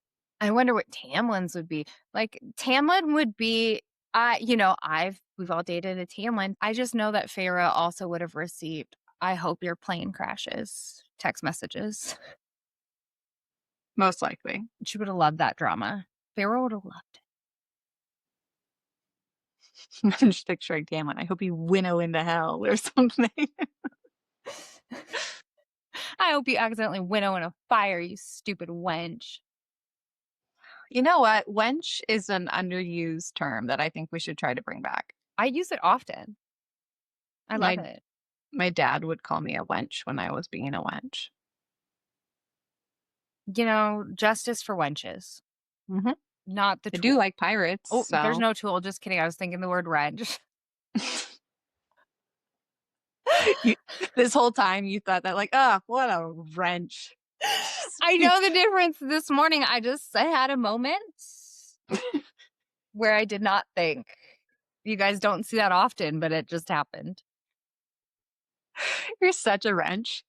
I wonder what Tamlin's would be. Like, Tamlin would be, we've all dated a Tamlin. I just know that Feyre also would have received, I hope your plane crashes, text messages. Most likely. She would have loved that drama. Feyre would have loved it. I'm just picturing Tamlin. I hope you winnow into hell or something. I hope you accidentally winnow in a fire, you stupid wench. You know what? Wench is an underused term that I think we should try to bring back. I use it often. I love it. My dad would call me a wench when I was being a wench. You know, justice for wenches. Mm-hmm. Not the tool. I do like pirates. Oh, so. There's no tool. Just kidding. I was thinking the word wrench. This whole time you thought that, like, what a wrench. I know the difference. This morning I had a moment where I did not think. You guys don't see that often, but it just happened. You're such a wrench.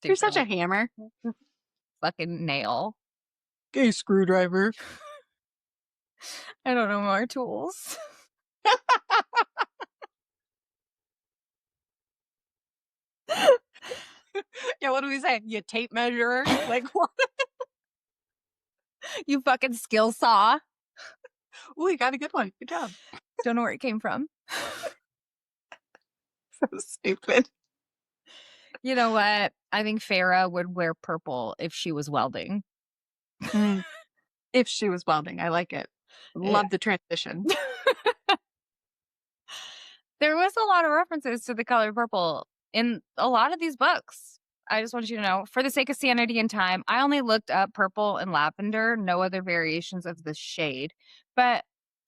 You're such a hammer. Fucking nail. Gay screwdriver. I don't know more tools. Yeah, what do we say? You tape measure? Like what? You fucking skill saw. Ooh, you got a good one. Good job. Don't know where it came from. So stupid. You know what? I think Feyre would wear purple if she was welding. If she was welding. I like it. Love the transition. There was a lot of references to the color purple in a lot of these books. I just want you to know, for the sake of sanity and time, I only looked up purple and lavender, no other variations of the shade. But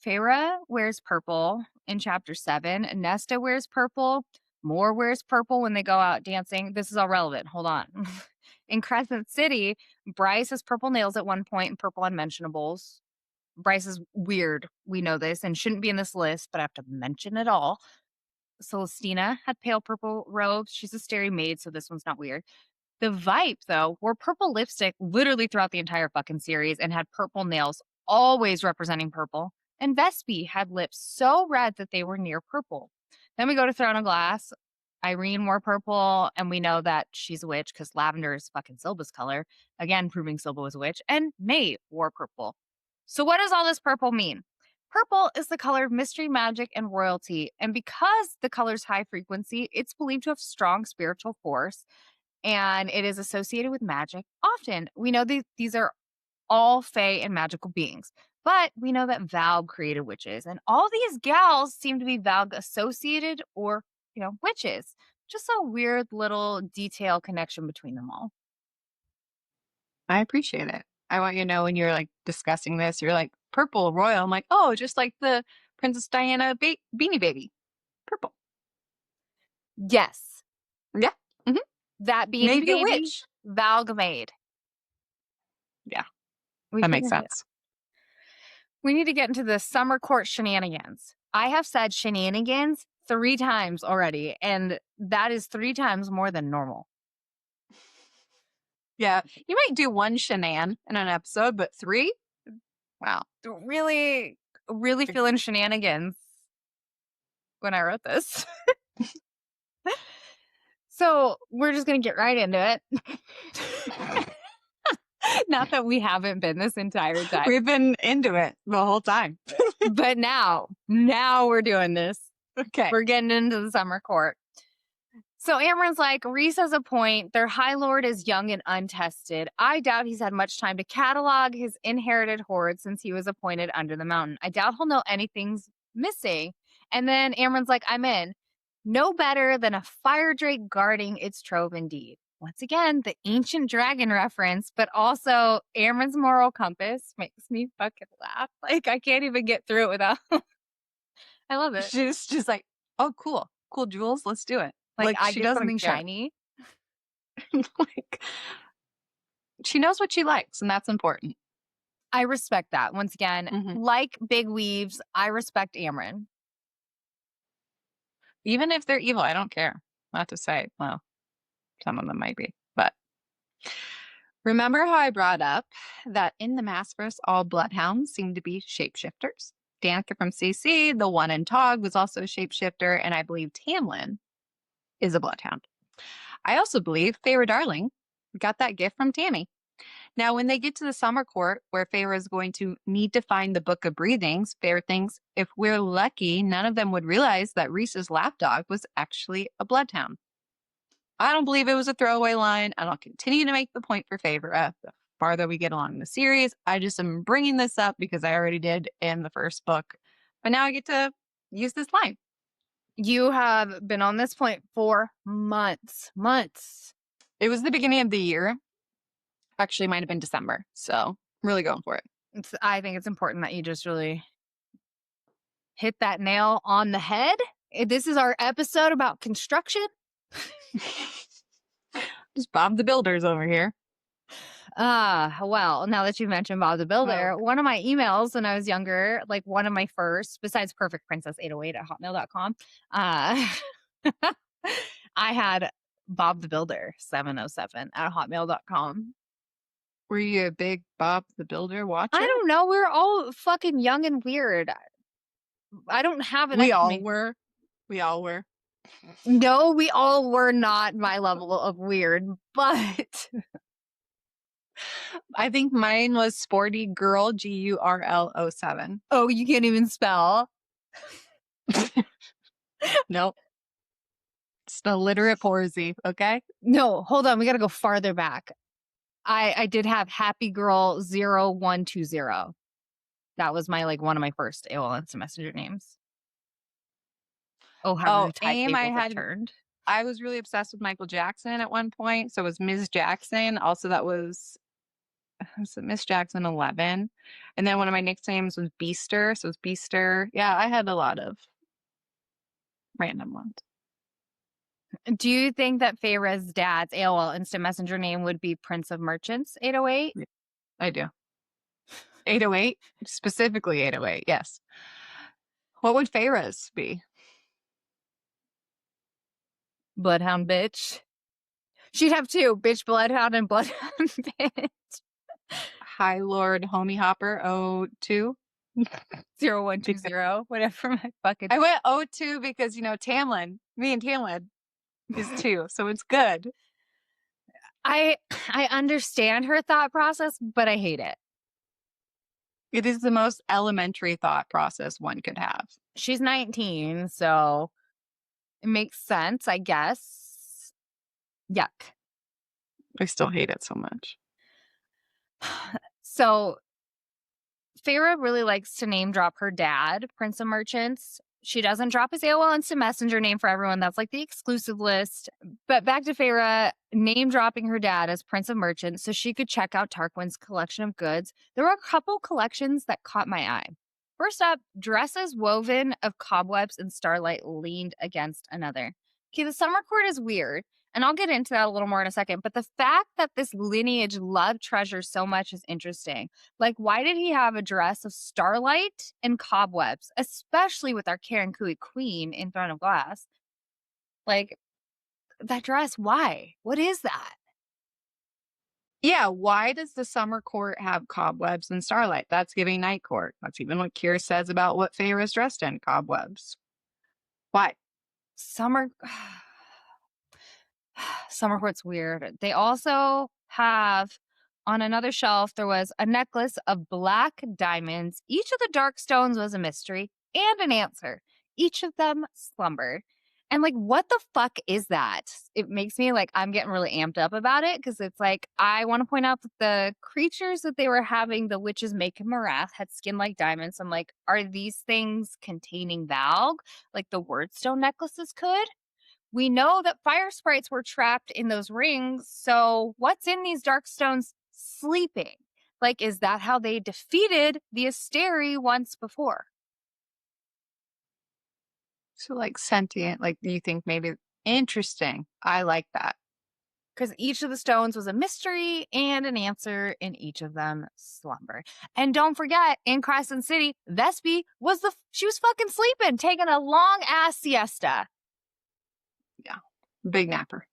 Feyre wears purple in chapter 7. Nesta wears purple. Moore wears purple when they go out dancing. This is all relevant. Hold on. In Crescent City, Bryce has purple nails at one point and purple unmentionables. Bryce is weird. We know this and shouldn't be in this list, but I have to mention it all. Celestina had pale purple robes. She's a Asteri maid, so this one's not weird. The Vipe, though, wore purple lipstick literally throughout the entire fucking series and had purple nails, always representing purple. And Vespi had lips so red that they were near purple. Then we go to Throne of Glass. Irene wore purple, and we know that she's a witch because lavender is fucking Silba's color. Again, proving Silba was a witch. And May wore purple. So what does all this purple mean? Purple is the color of mystery, magic, and royalty. And because the color's high frequency, it's believed to have strong spiritual force, and it is associated with magic often. We know these are all fae and magical beings, but we know that Valg created witches, and all these gals seem to be Valg associated or, witches. Just a weird little detail connection between them all. I appreciate it. I want you to know when you're like discussing this, you're like, purple royal. I'm like, oh, just like the Princess Diana Beanie Baby. Purple. Yes. Yeah. Mm-hmm. That Beanie Maybe Baby, a witch. Valg made. Yeah. That makes sense. We need to get into the summer court shenanigans. I have said shenanigans 3 times already, and that is 3 times more than normal. Yeah. You might do 1 shenan in an episode, but 3? Wow. Really, really feeling shenanigans when I wrote this. So we're just going to get right into it. Not that we haven't been this entire time. We've been into it the whole time. But now we're doing this. Okay. We're getting into the summer court. So Amren's like, Rhys has a point. Their High Lord is young and untested. I doubt he's had much time to catalog his inherited hoard since he was appointed under the mountain. I doubt he'll know anything's missing. And then Amren's like, I'm in. No better than a fire drake guarding its trove indeed. once again, the ancient dragon reference, but also Amren's moral compass makes me fucking laugh. Like, I can't even get through it without. I love it. She's just like, oh, cool jewels, let's do it. Like, I She get doesn't something care. shiny. Like, she knows what she likes, and that's important. I respect that. Once again, like big weaves, I respect Amren. Even if they're evil, I don't care. Not to say, well, some of them might be, but remember how I brought up that in the Maasverse, all bloodhounds seem to be shapeshifters? Danica from CC, the one in Tog, was also a shapeshifter, and I believe Tamlin is a bloodhound. I also believe Feyre Darling got that gift from Tammy. Now, when they get to the summer court, where Feyre is going to need to find the Book of Breathings, Feyre thinks if we're lucky, none of them would realize that Rhys's lapdog was actually a bloodhound. I don't believe it was a throwaway line, and I'll continue to make the point for Feyre the farther we get along in the series. I just am bringing this up because I already did in the first book, but now I get to use this line. You have been on this point for months. It was the beginning of the year. Actually, it might have been December, so really going for it. I think it's important that you just really hit that nail on the head. This is our episode about construction. Just Bob the Builder's over here. Well, now that you mentioned Bob the Builder, one of my emails when I was younger, like one of my first, besides perfectprincess808@hotmail.com, I had Bob the Builder 707@hotmail.com. Were you a big Bob the Builder watcher? I don't know. We were all fucking young and weird. I don't have an We all were. No, we all were not my level of weird, but I think mine was Sporty Girl GURL07. Oh, you can't even spell. Nope. It's an illiterate Porzy, okay? No, hold on. We got to go farther back. I did have Happy Girl 0120. That was my one of my first AOL Instant Messenger names. Oh, how the AIM I had turned. I was really obsessed with Michael Jackson at one point, so it was Ms. Jackson. Also, that was Miss Jackson 11, and then one of my nicknames was Beaster, so it was Beaster. Yeah, I had a lot of random ones. Do you think that Feyre's dad's AOL Instant Messenger name would be Prince of Merchants 808? I do. 808? Specifically 808, yes. What would Feyre's be? Bloodhound bitch. She'd have two, bitch Bloodhound and Bloodhound bitch. High Lord Homie Hopper 02? 0120, whatever my fucking... I went 02 because, Tamlin, me and Tamlin is 2, so it's good. I understand her thought process, but I hate it. It is the most elementary thought process one could have. She's 19, so it makes sense, I guess. Yuck. I still hate it so much. So Feyre really likes to name drop her dad, Prince of Merchants. She doesn't drop his AOL Instant Messenger name for everyone. That's the exclusive list. But back to Feyre name dropping her dad as Prince of Merchants so she could check out Tarquin's collection of goods. There were a couple collections that caught my eye. First up, dresses woven of cobwebs and starlight leaned against another. Okay, the summer court is weird, and I'll get into that a little more in a second, but the fact that this lineage loved treasure so much is interesting. Why did he have a dress of starlight and cobwebs, especially with our Karen Kui queen in Throne of Glass? That dress, why? What is that? Yeah, why does the summer court have cobwebs and starlight? That's giving night court. That's even what Keir says about what Feyre is dressed in, cobwebs. Why? Summer court's weird. They also have, on another shelf, there was a necklace of black diamonds. Each of the dark stones was a mystery and an answer. Each of them slumbered. And what the fuck is that? It makes me I'm getting really amped up about it because it's I want to point out that the creatures that they were having, the witches make in Morath, had skin like diamonds. I'm are these things containing Valg? The Wordstone necklaces could? We know that fire sprites were trapped in those rings, so what's in these dark stones sleeping? Like, is that how they defeated the Asteri once before? So like sentient, like do you think maybe interesting? I like that. Because each of the stones was a mystery and an answer in each of them slumbered. And don't forget, in Crescent City, Vespi she was fucking sleeping, taking a long ass siesta. Yeah. Big napper.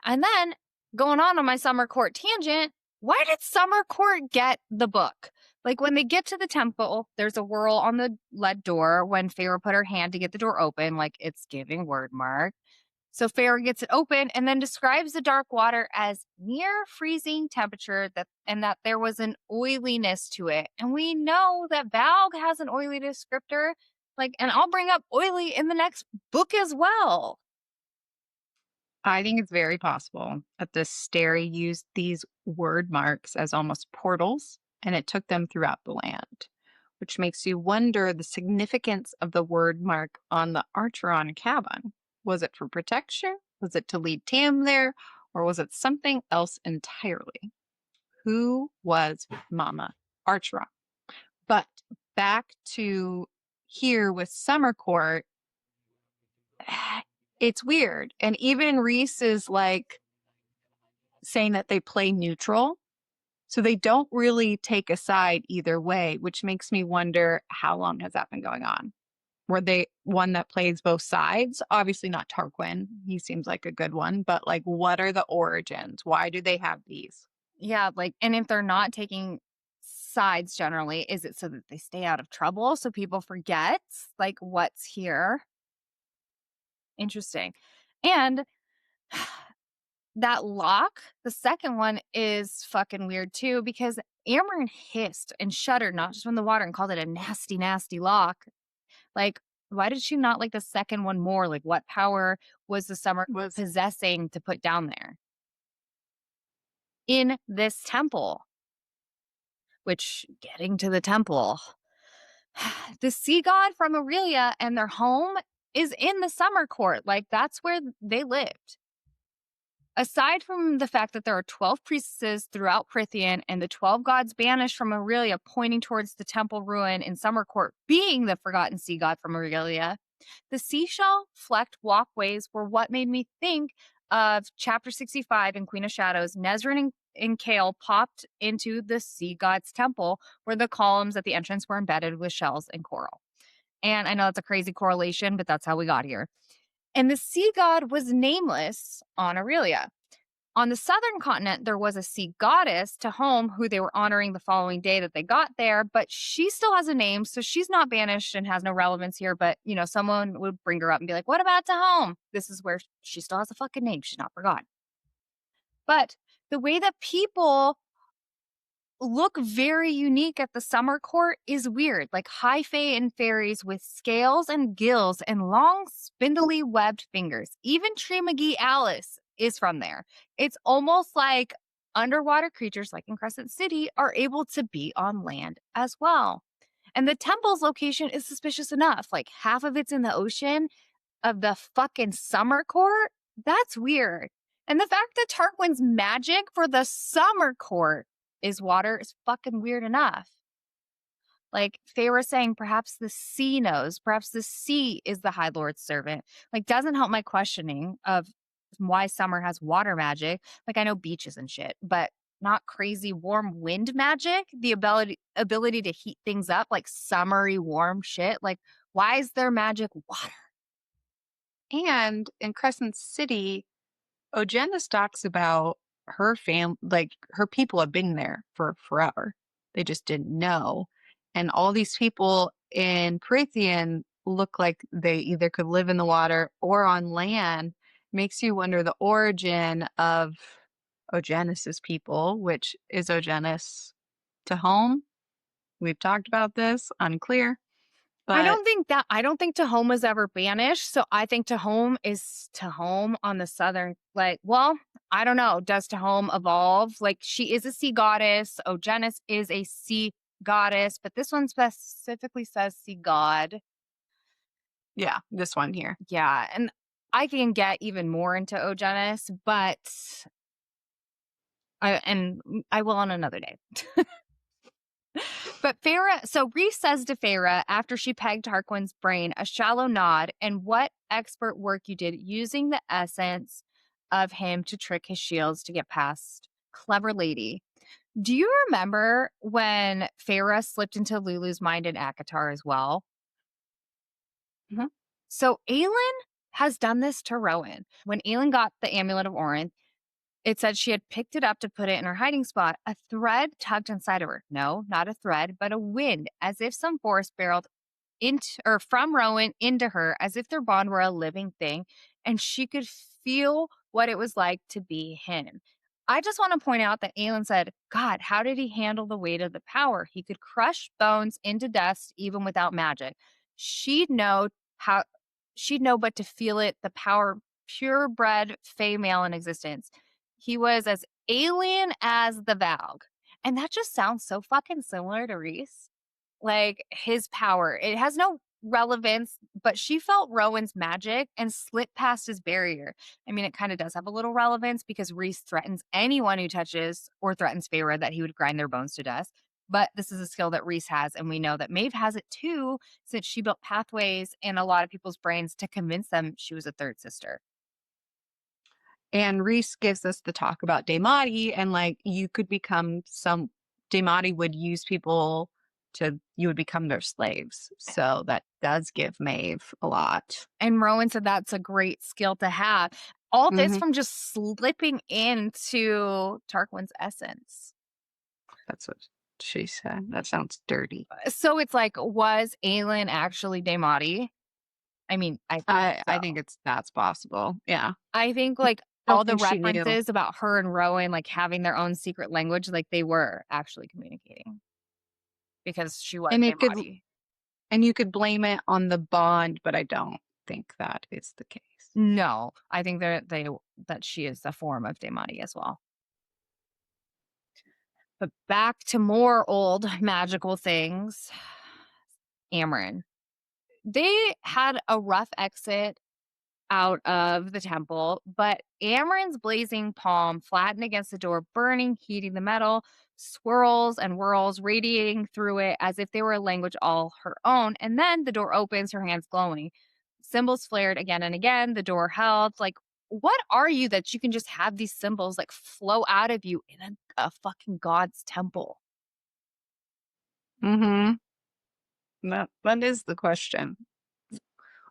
And then going on my Summer Court tangent, why did Summer Court get the book? Like when they get to the temple, there's a whirl on the lead door when Feyre put her hand to get the door open, like it's giving word mark. So Feyre gets it open and then describes the dark water as near freezing temperature and that there was an oiliness to it. And we know that Valg has an oily descriptor. And I'll bring up oily in the next book as well. I think it's very possible that the Steri used these word marks as almost portals, and it took them throughout the land, which makes you wonder the significance of the word mark on the Archeron cabin. Was it for protection? Was it to lead Tam there? Or was it something else entirely? Who was Mama Archeron? But back to here with Summer Court, it's weird. And even Rhys is like saying that they play neutral. So they don't really take a side either way, which makes me wonder how long has that been going on? Were they one that plays both sides? Obviously not Tarquin. He seems like a good one, but like what are the origins? Why do they have these? Yeah, and if they're not taking sides generally, is it so that they stay out of trouble so people forget what's here? Interesting. And that lock, the second one, is fucking weird too because Amryn hissed and shuddered not just from the water and called it a nasty, nasty lock. Why did she not like the second one more? What power was the summer possessing to put down there? In this temple. Which, getting to the temple, the sea god from Aurelia and their home is in the Summer Court. That's where they lived. Aside from the fact that there are 12 priestesses throughout Prythian and the 12 gods banished from Aurelia pointing towards the temple ruin in Summer Court being the forgotten sea god from Aurelia, the seashell-flecked walkways were what made me think of Chapter 65 in Queen of Shadows. Nezrin and Kale popped into the sea god's temple where the columns at the entrance were embedded with shells and coral. And I know that's a crazy correlation, but that's how we got here. And the sea god was nameless on Aurelia. On the southern continent, there was a sea goddess Thotumn who they were honoring the following day that they got there, but she still has a name, so she's not banished and has no relevance here. But, someone would bring her up and be like, what about Thotumn? This is where she still has a fucking name. She's not forgotten. But the way that people look very unique at the Summer Court is weird, like high fae and fairies with scales and gills and long, spindly webbed fingers. Even Tree McGee Alice is from there. It's almost like underwater creatures, like in Crescent City, are able to be on land as well. And the temple's location is suspicious enough. Half of it's in the ocean of the fucking Summer Court. That's weird. And the fact that Tarquin's magic for the Summer Court is water is fucking weird enough. Feyre saying perhaps the sea knows, perhaps the sea is the High Lord's servant. Doesn't help my questioning of why summer has water magic. I know beaches and shit, but not crazy warm wind magic. The ability to heat things up, summery warm shit. Why is there magic water? And in Crescent City, Ogenis talks about her her people have been there for forever. They just didn't know. And all these people in Prythian look like they either could live in the water or on land. Makes you wonder the origin of Ogenis's people, which is Ogenis Thotumn. We've talked about this, unclear. But I don't think Thotumn was ever banished. So I think Thotumn is Thotumn on the southern, I don't know. Does Thotumn evolve? She is a sea goddess. Ogenis is a sea goddess, but this one specifically says sea god. Yeah, this one here. Yeah, and I can get even more into Ogenis, but I will on another day. But Feyre, so Rhys says to Feyre after she pegged Tarquin's brain, a shallow nod, and what expert work you did using the essence of him to trick his shields to get past. Clever lady. Do you remember when Feyre slipped into Lulu's mind in ACOTAR as well? Mhm. So Aelin has done this to Rowan. When Aelin got the Amulet of Orin, it said she had picked it up to put it in her hiding spot. A thread tugged inside of her. No, not a thread, but a wind, as if some force barreled into or from Rowan into her, as if their bond were a living thing, and she could feel what it was like to be him. I just want to point out that Aelin said, God, how did he handle the weight of the power? He could crush bones into dust even without magic. She'd know how she'd know but to feel it, the power purebred Fey male in existence. He was as alien as the Valg. And that just sounds so fucking similar to Rhys. Like his power. It has no relevance, but she felt Rowan's magic and slipped past his barrier. I mean, it kind of does have a little relevance because Rhys threatens anyone who touches or threatens Feyre that he would grind their bones to dust. But this is a skill that Rhys has, and we know that Maeve has it too, since she built pathways in a lot of people's brains to convince them she was a third sister. And Rhys gives us the talk about Daemati, and like you could become some Daemati would use people to you would become their slaves. So that does give Maeve a lot. And Rowan said that's a great skill to have. All this Hmm. from just slipping into Tarquin's essence. That's what she said. That sounds dirty. So it's like, was Aelin actually Daemati? I mean, I think I think so. that's possible. Yeah. I think like I don't all the think she knew. references about her and Rowan like having their own secret language, like they were actually communicating because she was And it could Daemati. and you could blame it on the bond, but I don't think that is the case. No, I think that she is a form of Daemati as well. But back to more old magical things. Amren. They had a rough exit out of the temple, but Amren's blazing palm flattened against the door, burning, heating the metal, swirls and whirls radiating through it as if they were a language all her own. And then the door opens, her hands glowing. Symbols flared again and again. The door held. Like, what are you that you can just have these symbols like flow out of you in a fucking god's temple? Mm-hmm. That is the question.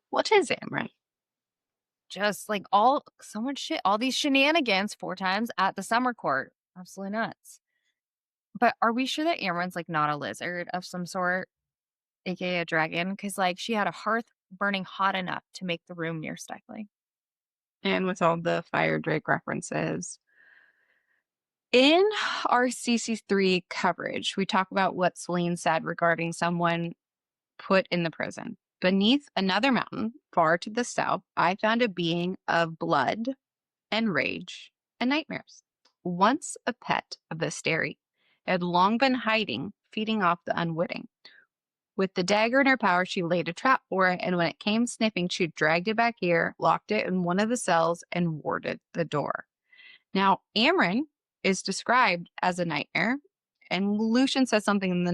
What is Amrit? Just like all so much shit, all these shenanigans 4 times at the summer court. Absolutely nuts. But are we sure that Amren's like not a lizard of some sort, aka a dragon? Because like she had a hearth burning hot enough to make the room near stifling. And with all the Fire Drake references. In our CC3 coverage, we talk about what Celine said regarding someone put in the prison. Beneath another mountain, far to the south, I found a being of blood and rage and nightmares. Once a pet of the Asteri, it had long been hiding, feeding off the unwitting. With the dagger in her power, she laid a trap for it, and when it came sniffing, she dragged it back here, locked it in one of the cells, and warded the door. Now, Amren is described as a nightmare, and Lucian says something in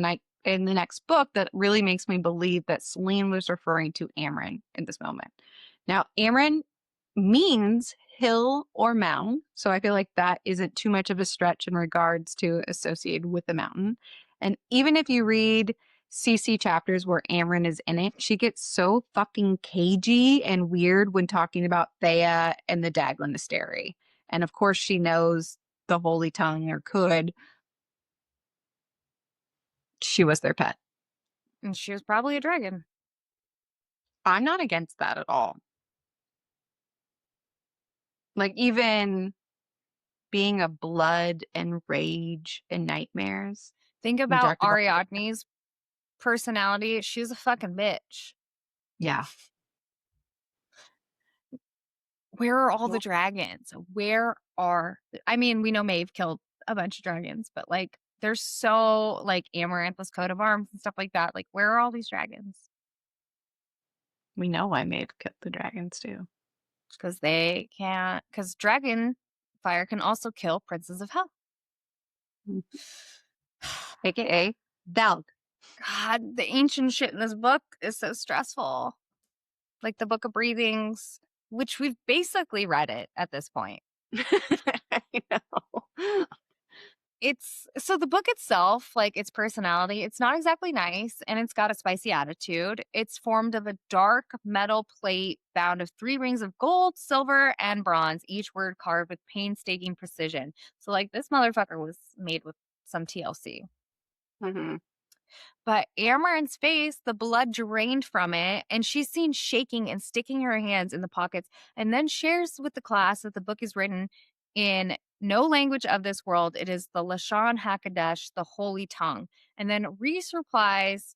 the next book that really makes me believe that Celine was referring to Amren in this moment. Now, Amren means hill or mountain, so I feel like that isn't too much of a stretch in regards to associated with the mountain. And even if you read CC chapters where Amren is in it, she gets so fucking cagey and weird when talking about Thea and the Daglin Asteri. And of course, she knows the Holy Tongue, or could. She was their pet. And she was probably a dragon. I'm not against that at all. Like, even being a blood and rage and nightmares. Think We about talked about. Ariadne's personality. She was a fucking bitch. Yeah. Where are all the Well, dragons? I mean, we know Maeve killed a bunch of dragons, but like there's so like Amaranthus coat of arms and stuff like that. Like, where are all these dragons? We know why Maeve kept the dragons too. Because they can't. Because dragon fire can also kill princes of hell. AKA Valg. God, the ancient shit in this book is so stressful. Like the Book of Breathings, which we've basically read it at this point. I know. It's so the book itself, like its personality, it's not exactly nice and it's got a spicy attitude. It's formed of a dark metal plate bound of 3 rings of gold, silver, and bronze, each word carved with painstaking precision. So, like, this motherfucker was made with some TLC. Mm-hmm. But Amaranth's face, the blood drained from it, and she's seen shaking and sticking her hands in the pockets, and then shares with the class that the book is written in no language of this world. It is the Lashon HaKadosh, the holy tongue. And then Rhys replies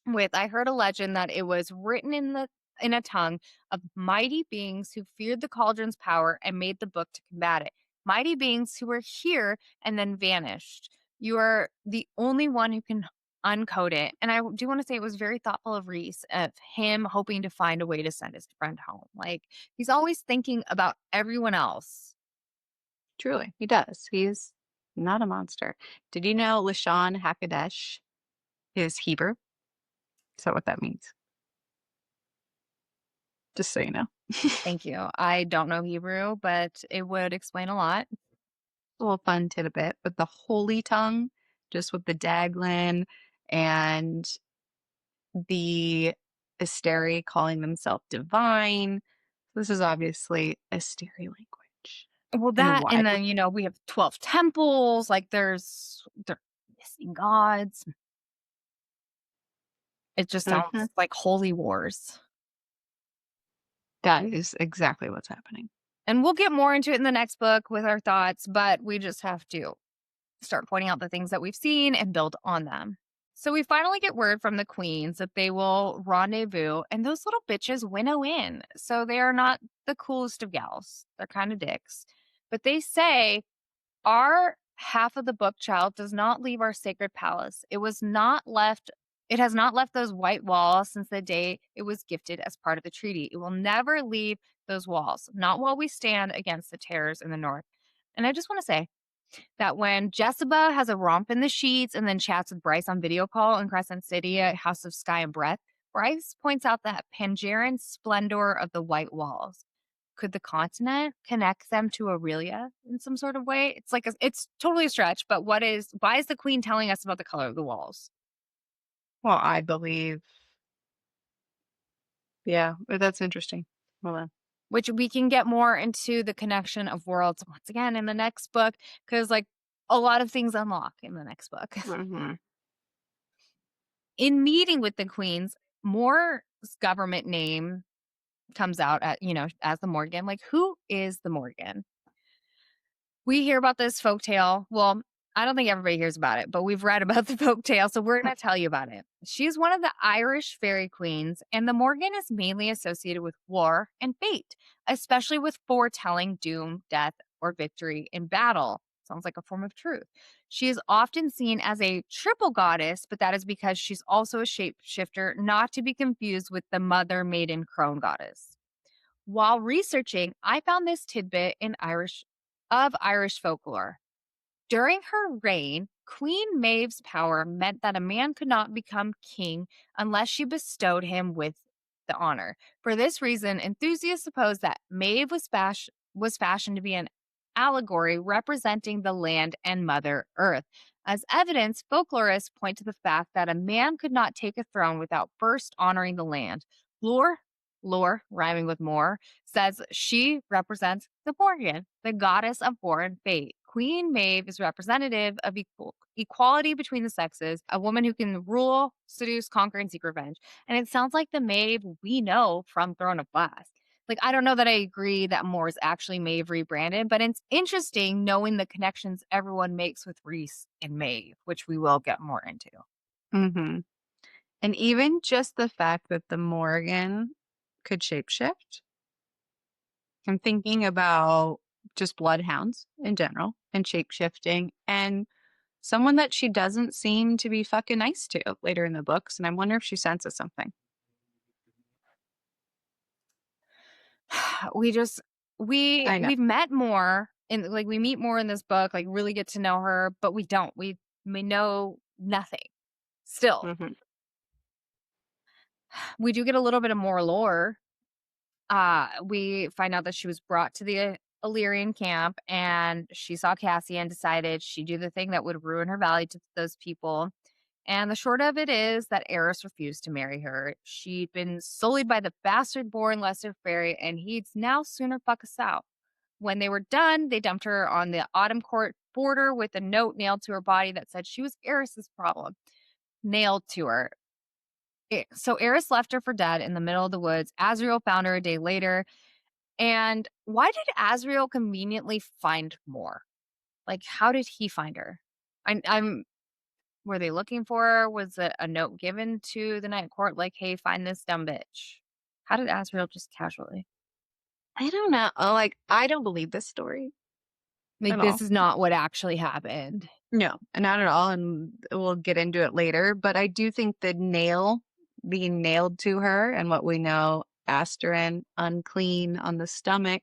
with, I heard a legend that it was written in a tongue of mighty beings who feared the cauldron's power and made the book to combat it. Mighty beings who were here and then vanished. You are the only one who can uncode it. And I do want to say it was very thoughtful of Rhys, of him hoping to find a way to send his friend home. Like, he's always thinking about everyone else. Truly, he does. He's not a monster. Did you know Lashon HaKadosh is Hebrew? Is that what that means? Just so you know. Thank you. I don't know Hebrew, but it would explain a lot. A little fun tidbit, but the holy tongue, just with the Daglin and the Asteri calling themselves divine. This is obviously Asteri language. Well, And that, why? and then, we have 12 temples, like they're missing gods. It just sounds Mhm. like holy wars. That is exactly what's happening. And we'll get more into it in the next book with our thoughts, but we just have to start pointing out the things that we've seen and build on them. So we finally get word from the queens that they will rendezvous, and those little bitches winnow in. So they are not the coolest of gals. They're kind of dicks. But they say, our half of the book, child, does not leave our sacred palace. It has not left those white walls since the day it was gifted as part of the treaty. It will never leave those walls, not while we stand against the terrors in the north. And I just want to say that when Jessica has a romp in the sheets and then chats with Bryce on video call in Crescent City at House of Sky and Breath, Bryce points out that Pangeran splendor of the white walls. Could the continent connect them to Aurelia in some sort of way? It's totally a stretch, but why is the queen telling us about the color of the walls? Well, I believe. Yeah, but that's interesting. Hold on. Which we can get more into the connection of worlds once again in the next book, because like a lot of things unlock in the next book. Mm-hmm. In meeting with the queens, Moore's government name comes out as the Morrigan. Like, who is the Morrigan? We hear about this folktale. Well, I don't think everybody hears about it, but we've read about the folktale, so we're going to tell you about it. She's one of the Irish fairy queens, and the Morrigan is mainly associated with war and fate, especially with foretelling doom, death, or victory in battle. Sounds like a form of truth. She is often seen as a triple goddess, but that is because she's also a shapeshifter, not to be confused with the mother maiden crone goddess. While researching, I found this tidbit of Irish folklore. During her reign, Queen Maeve's power meant that a man could not become king unless she bestowed him with the honor. For this reason, enthusiasts suppose that Maeve was fashioned to be an allegory representing the land and Mother Earth. As evidence, folklorists point to the fact that a man could not take a throne without first honoring the land. Lore, rhyming with more, says she represents the Morrigan, the goddess of war and fate. Queen Maeve is representative of equality between the sexes, a woman who can rule, seduce, conquer, and seek revenge. And it sounds like the Maeve we know from Throne of Glass. Like, I don't know that I agree that Moore is actually Maeve rebranded, but it's interesting knowing the connections everyone makes with Rhys and Maeve, which we will get more into. Mm-hmm. And even just the fact that the Morrigan could shapeshift. I'm thinking about just bloodhounds in general and shapeshifting and someone that she doesn't seem to be fucking nice to later in the books. And I wonder if she senses something. I know. We've met more and like we meet more in this book, like really get to know her, but we don't. We know nothing. Still. Mhm. We do get a little bit of more lore. We find out that she was brought to the Illyrian camp and she saw Cassie and decided she'd do the thing that would ruin her value to those people. And the short of it is that Eris refused to marry her. She'd been sullied by the bastard born lesser fairy, and he'd now sooner fuck us out. When they were done, they dumped her on the Autumn Court border with a note nailed to her body that said she was Eris's problem. Nailed to her. So Eris left her for dead in the middle of the woods. Azriel found her a day later. And why did Azriel conveniently find more? Like, how did he find her? I'm Were they looking for her? Was it a note given to the Night Court like, hey, find this dumb bitch? How did Azriel just casually? I don't know. Like, I don't believe this story Like, at this all. is not what actually happened. No, not at all. And we'll get into it later. But I do think the nail being nailed to her and what we know, Asterin, unclean on the stomach,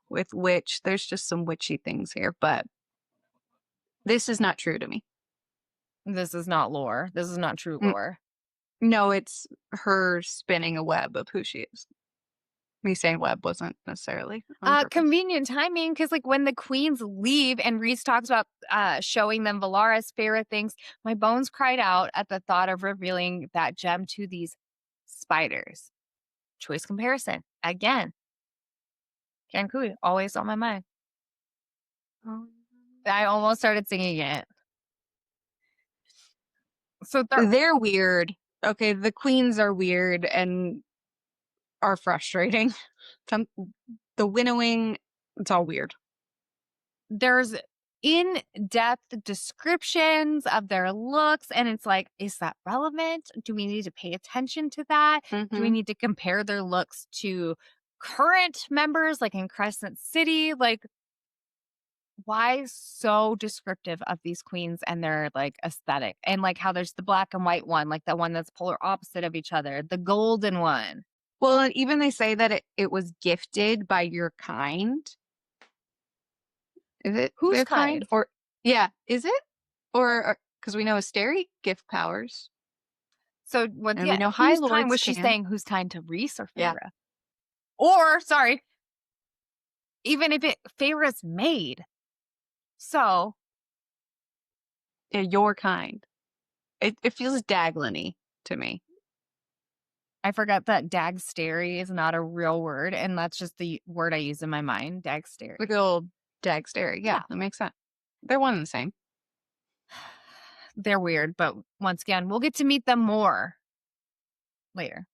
with which there's just some witchy things here. But this is not true to me. This is not lore. This is not true Mm, lore. No, it's her spinning a web of who she is. Me saying web wasn't necessarily on purpose. Convenient timing, because like when the queens leave and Rhys talks about showing them Valaris' favorite things, my bones cried out at the thought of revealing that gem to these spiders. Choice comparison. Again. Cancun, always on my mind. I almost started singing it. So They're weird. Okay, the queens are weird and are frustrating. The winnowing, it's all weird. there's in-depth descriptions of their looks, and it's like, is that relevant? Do we need to pay attention to that? Do we Mm-hmm. need to compare their looks to current members like in Crescent City? Like, why so descriptive of these queens and their like aesthetic, and like how there's the black and white one, like the one that's polar opposite of each other, the golden one. Well, and even they say that it was gifted by your kind. Is it Whose their kind? kind? Or, yeah, is it? Or, because we know Asteri gift powers, So what? and we Yeah, know High whose kind Lords was she can. saying? Whose kind to Rhys or Yeah. Feyre? Or sorry, even if it Feyre's maid. So Yeah, your kind. It feels Daglin-y to me. I forgot that Dagsteri is not a real word, and that's just the word I use in my mind. Dagsteri. Like the old Dagsteri. Yeah, Yeah. that makes sense. They're one and the same. They're weird, but once again, we'll get to meet them more later.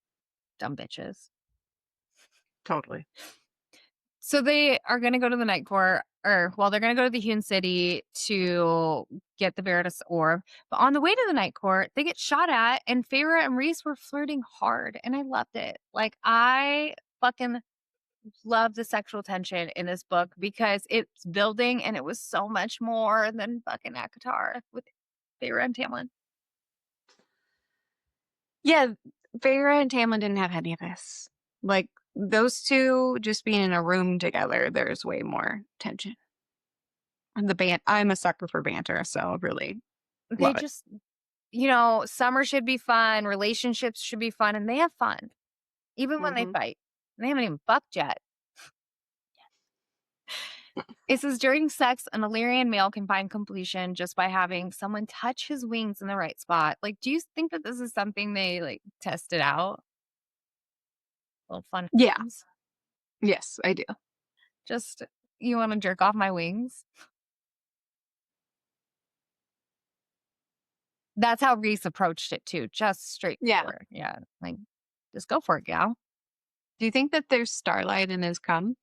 Dumb bitches. Totally. So they are going to go to the Night Court, they're going to go to the Hewn City to get the Veritas orb. But on the way to the Night Court, they get shot at, and Feyre and Rhys were flirting hard, and I loved it. Like, I fucking love the sexual tension in this book because it's building, and it was so much more than fucking ACOTAR with Feyre and Tamlin. Yeah, Feyre and Tamlin didn't have any of this. Like, those two just being in a room together, there's way more tension. And I'm a sucker for banter, so really They love it. just, summer should be fun, relationships should be fun, and they have fun, even when they fight. They haven't even fucked yet. It says during sex, an Illyrian male can find completion just by having someone touch his wings in the right spot. Like, do you think that this is something they like tested out? Little fun. Yeah. Things? Yes, I do. Just, you want to jerk off my wings? That's how Rhys approached it too. Just straight forward. Yeah. Like, just go for it, gal. Do you think that there's starlight in his cum?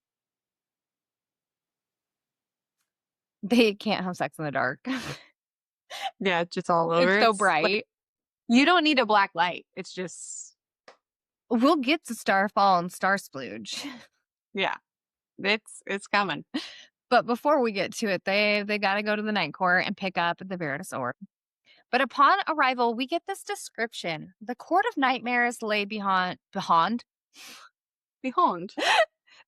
They can't have sex in the dark. Yeah, it's just all over. It's so bright. Like, you don't need a black light. It's just. We'll get to Starfall and Star Splooge. Yeah, it's coming. But before we get to it, they got to go to the Night Court and pick up the Veritas orb. But upon arrival, we get this description. The Court of Nightmares lay behind. Behold.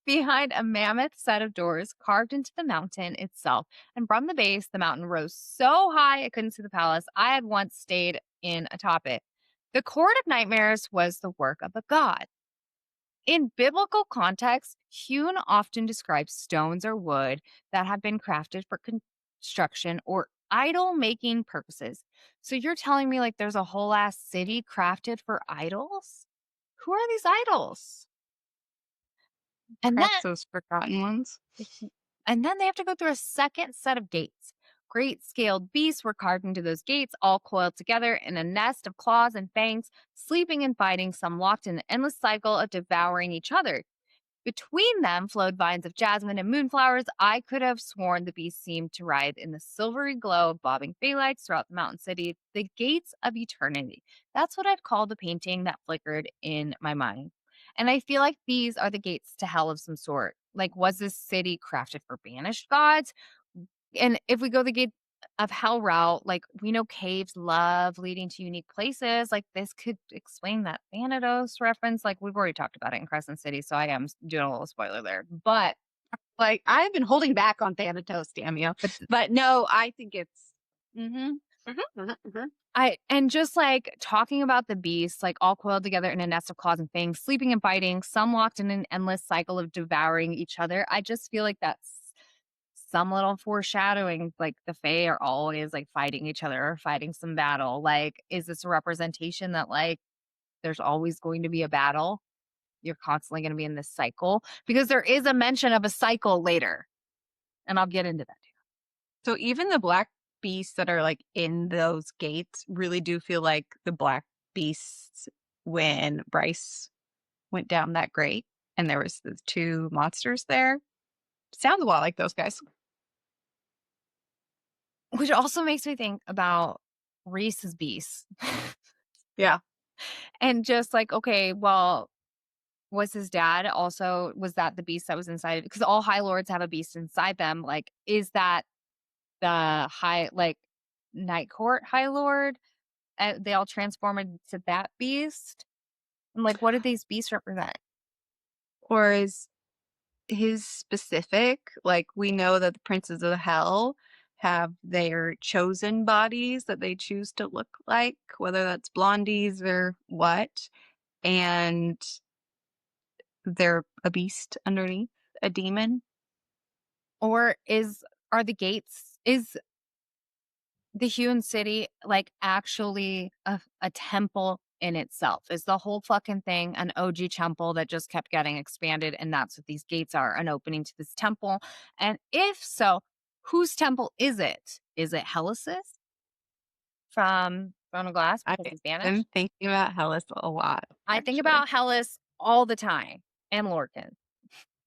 behind a mammoth set of doors carved into the mountain itself. And from the base, the mountain rose so high I couldn't see the palace. I had once stayed in atop it. The Court of Nightmares was the work of a god. In biblical context, hewn often describes stones or wood that have been crafted for construction or idol making purposes. So you're telling me like there's a whole ass city crafted for idols? Who are these idols? And then Perhaps those forgotten ones. and then they have to go through a second set of gates. Great scaled beasts were carved into those gates, all coiled together in a nest of claws and fangs, sleeping and fighting, some locked in an endless cycle of devouring each other. Between them flowed vines of jasmine and moonflowers. I could have sworn the beast seemed to writhe in the silvery glow of bobbing phalites throughout the mountain city, the gates of eternity. That's what I'd call the painting that flickered in my mind. And I feel like these are the gates to hell of some sort. Like, was this city crafted for banished gods? And if we go the gate of hell route, like we know caves love leading to unique places. Like this could explain that Thanatos reference. Like we've already talked about it in Crescent City, so I am doing a little spoiler there. But Like, I've been holding back on Thanatos, damn you. But no, I think it's. and just like talking about the beasts, like all coiled together in a nest of claws and fangs, sleeping and fighting, some locked in an endless cycle of devouring each other. I just feel like that's some little foreshadowing, like the Fae are always like fighting each other or fighting some battle. Like, is this a representation that like there's always going to be a battle? You're constantly going to be in this cycle because there is a mention of a cycle later. And I'll get into that too. So even the black beasts that are like in those gates really do feel like the black beasts when Bryce went down that grate and there was the two monsters there. Sounds a lot like those guys. Which also makes me think about Rhys's beasts. Yeah. And just like, okay, well, was his dad also, was that the beast that was inside? Because all High Lords have a beast inside them. Like, is that the Night Court High Lord? They all transform into that beast? And like, what did these beasts represent? Or is his specific, like we know that the princes of hell have their chosen bodies that they choose to look like, whether that's blondies or what, and they're a beast underneath, a demon. Or is the Hewn City like actually a temple in itself? Is the whole fucking thing an OG temple that just kept getting expanded, and that's what these gates are, an opening to this temple? And if so, whose temple is it? Is it Hellas's from Throne of Glass because he's I've banished? been thinking about Hellas a lot. I think about Hellas all the time, and Lorcan.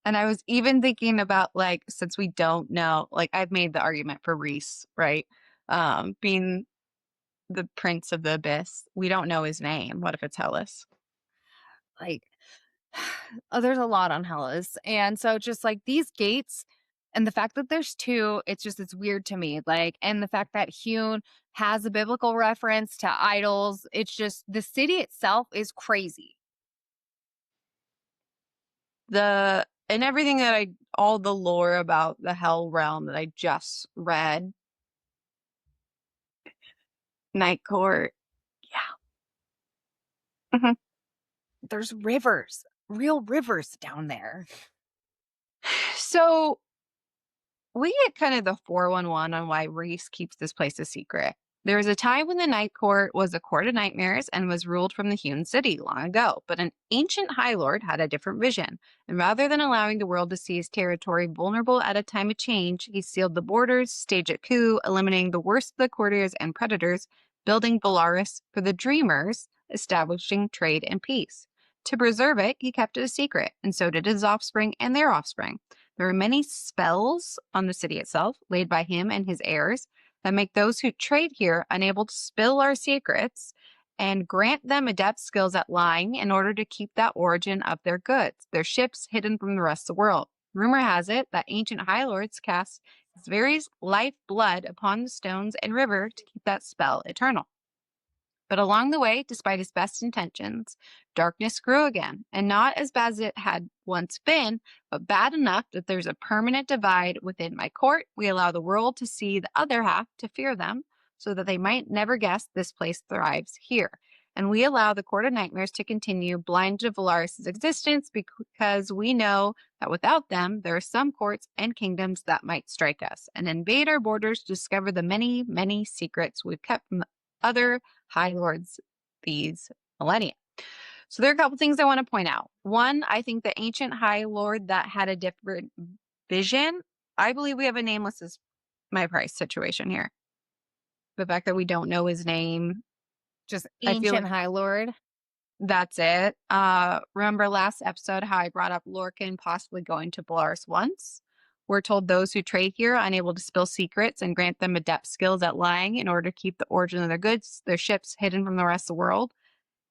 And I was even thinking about, like, since we don't know, like, I've made the argument for Rhys, right? Being the Prince of the Abyss. We don't know his name. What if it's Hellas? Like, there's a lot on Hellas. And so just like these gates and the fact that there's two, it's weird to me. Like, and the fact that Hewn has a biblical reference to idols, it's just the city itself is crazy. And everything that all the lore about the Hell Realm that I just read, Night Court, yeah. Mm-hmm. There's rivers, real rivers down there. So we get kind of the 411 on why Rhys keeps this place a secret. There was a time when the Night Court was a court of nightmares and was ruled from the Hewn City long ago, but an ancient High Lord had a different vision, and rather than allowing the world to see his territory vulnerable at a time of change, he sealed the borders, staged a coup, eliminating the worst of the courtiers and predators, building Valaris for the Dreamers, establishing trade and peace. To preserve it, he kept it a secret, and so did his offspring and their offspring. There are many spells on the city itself, laid by him and his heirs, that make those who trade here unable to spill our secrets and grant them adept skills at lying in order to keep that origin of their goods, their ships hidden from the rest of the world. Rumor has it that ancient High Lords cast his very life blood upon the stones and river to keep that spell eternal. But along the way, despite his best intentions, darkness grew again, and not as bad as it had once been, but bad enough that there's a permanent divide within my court. We allow the world to see the other half, to fear them, so that they might never guess this place thrives here. And we allow the Court of Nightmares to continue blind to Valaris' existence because we know that without them, there are some courts and kingdoms that might strike us and invade our borders to discover the many, many secrets we've kept from other High Lords these millennia. So there are a couple things I want to point out. One, I think the ancient High Lord that had a different vision, I believe we have a nameless as my price situation here. The fact that we don't know his name. Just I feel ancient like High Lord. that's it. Remember last episode how I brought up Lorcan possibly going to Valaris once? We're told those who trade here are unable to spill secrets and grant them adept skills at lying in order to keep the origin of their goods, their ships hidden from the rest of the world.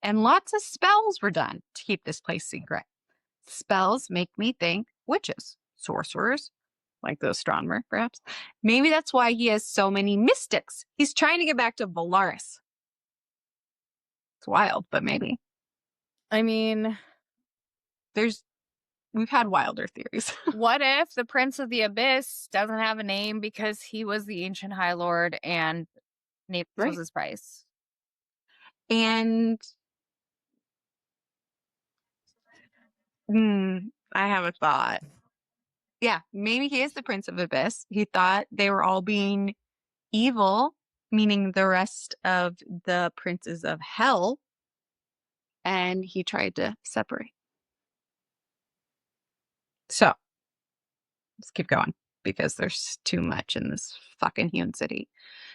And lots of spells were done to keep this place secret. Spells make me think witches, sorcerers, like the astronomer, perhaps. Maybe that's why he has so many mystics. He's trying to get back to Valaris. It's wild, but maybe. I mean, We've had wilder theories. what if the Prince of the Abyss doesn't have a name because he was the ancient High Lord and Naples was his price? And I have a thought. Yeah, maybe he is the Prince of Abyss. He thought they were all being evil, meaning the rest of the princes of hell, and he tried to separate. So, let's keep going because there's too much in this fucking Hewn city.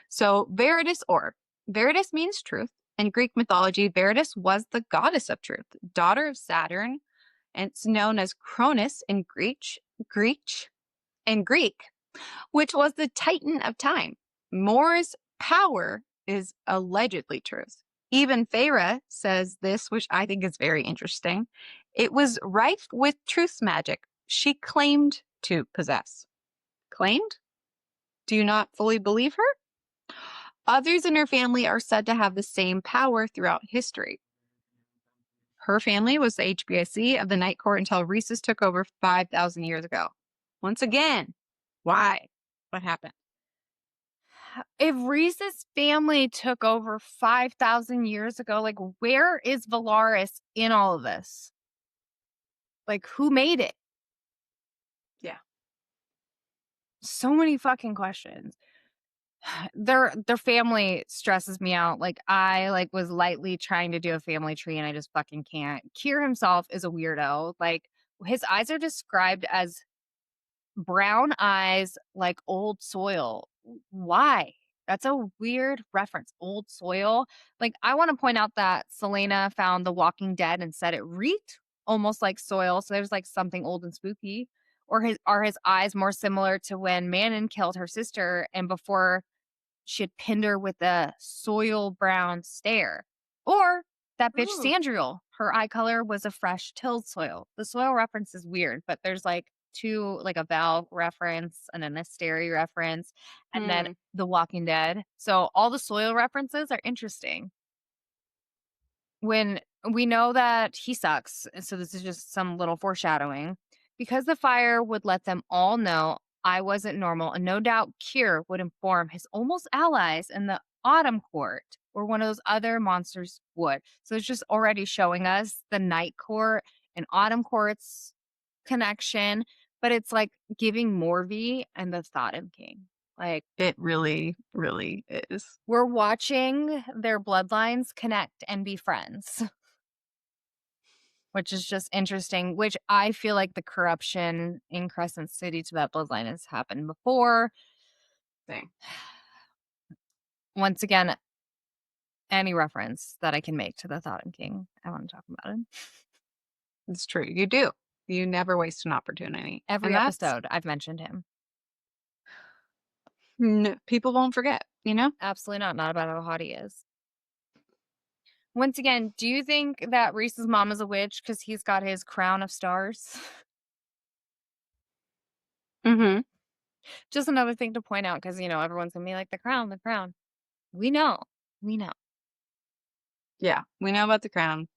So, Veritas Orb. Veritas means truth. In Greek mythology, Veritas was the goddess of truth, daughter of Saturn, and it's known as Cronus in Greek, which was the Titan of time. Mor's power is allegedly truth. Even Feyre says this, which I think is very interesting. It was rife with truth magic she claimed to possess. Claimed? Do you not fully believe her? Others in her family are said to have the same power throughout history. Her family was the HBIC of the Night Court until Rhys took over 5,000 years ago. Once again, why? What happened? If Rhys's family took over 5,000 years ago, like, where is Valaris in all of this? Like, who made it? Yeah. So many fucking questions. Their family stresses me out. Like, I was lightly trying to do a family tree and I just fucking can't. Kier himself is a weirdo. Like, his eyes are described as brown eyes like old soil. Why? That's a weird reference. Old soil. Like, I want to point out that Selena found The Walking Dead and said it reeked almost like soil. So there's like something old and spooky. Or are his eyes more similar to when Manon killed her sister and before she had pinned her with a soil brown stare? Or that bitch Ooh. Sandriel, her eye color was a fresh tilled soil. The soil reference is weird, but there's like two, like a Val reference and an Asteri reference, and then The Walking Dead. So all the soil references are interesting. When we know that he sucks, so this is just some little foreshadowing, because the fire would let them all know I wasn't normal, and no doubt Kier would inform his almost allies in the Autumn Court, or one of those other monsters would. So it's just already showing us the Night Court and Autumn Court's connection, but it's like giving Morvi and the Thotumn King. Like, It really, really is. we're watching their bloodlines connect and be friends. Which is just interesting, which I feel like the corruption in Crescent City to that bloodline has happened before. Thing. Once again, any reference that I can make to the Thotumn King, I want to talk about it. It's true. You do. You never waste an opportunity. Every episode, I've mentioned him. People won't forget, you know? Absolutely not. Not about how hot he is. Once again, do you think that Rhys's mom is a witch because he's got his crown of stars? Mm-hmm. Just another thing to point out because, everyone's going to be like, the crown, the crown. We know. We know. Yeah, we know about the crown.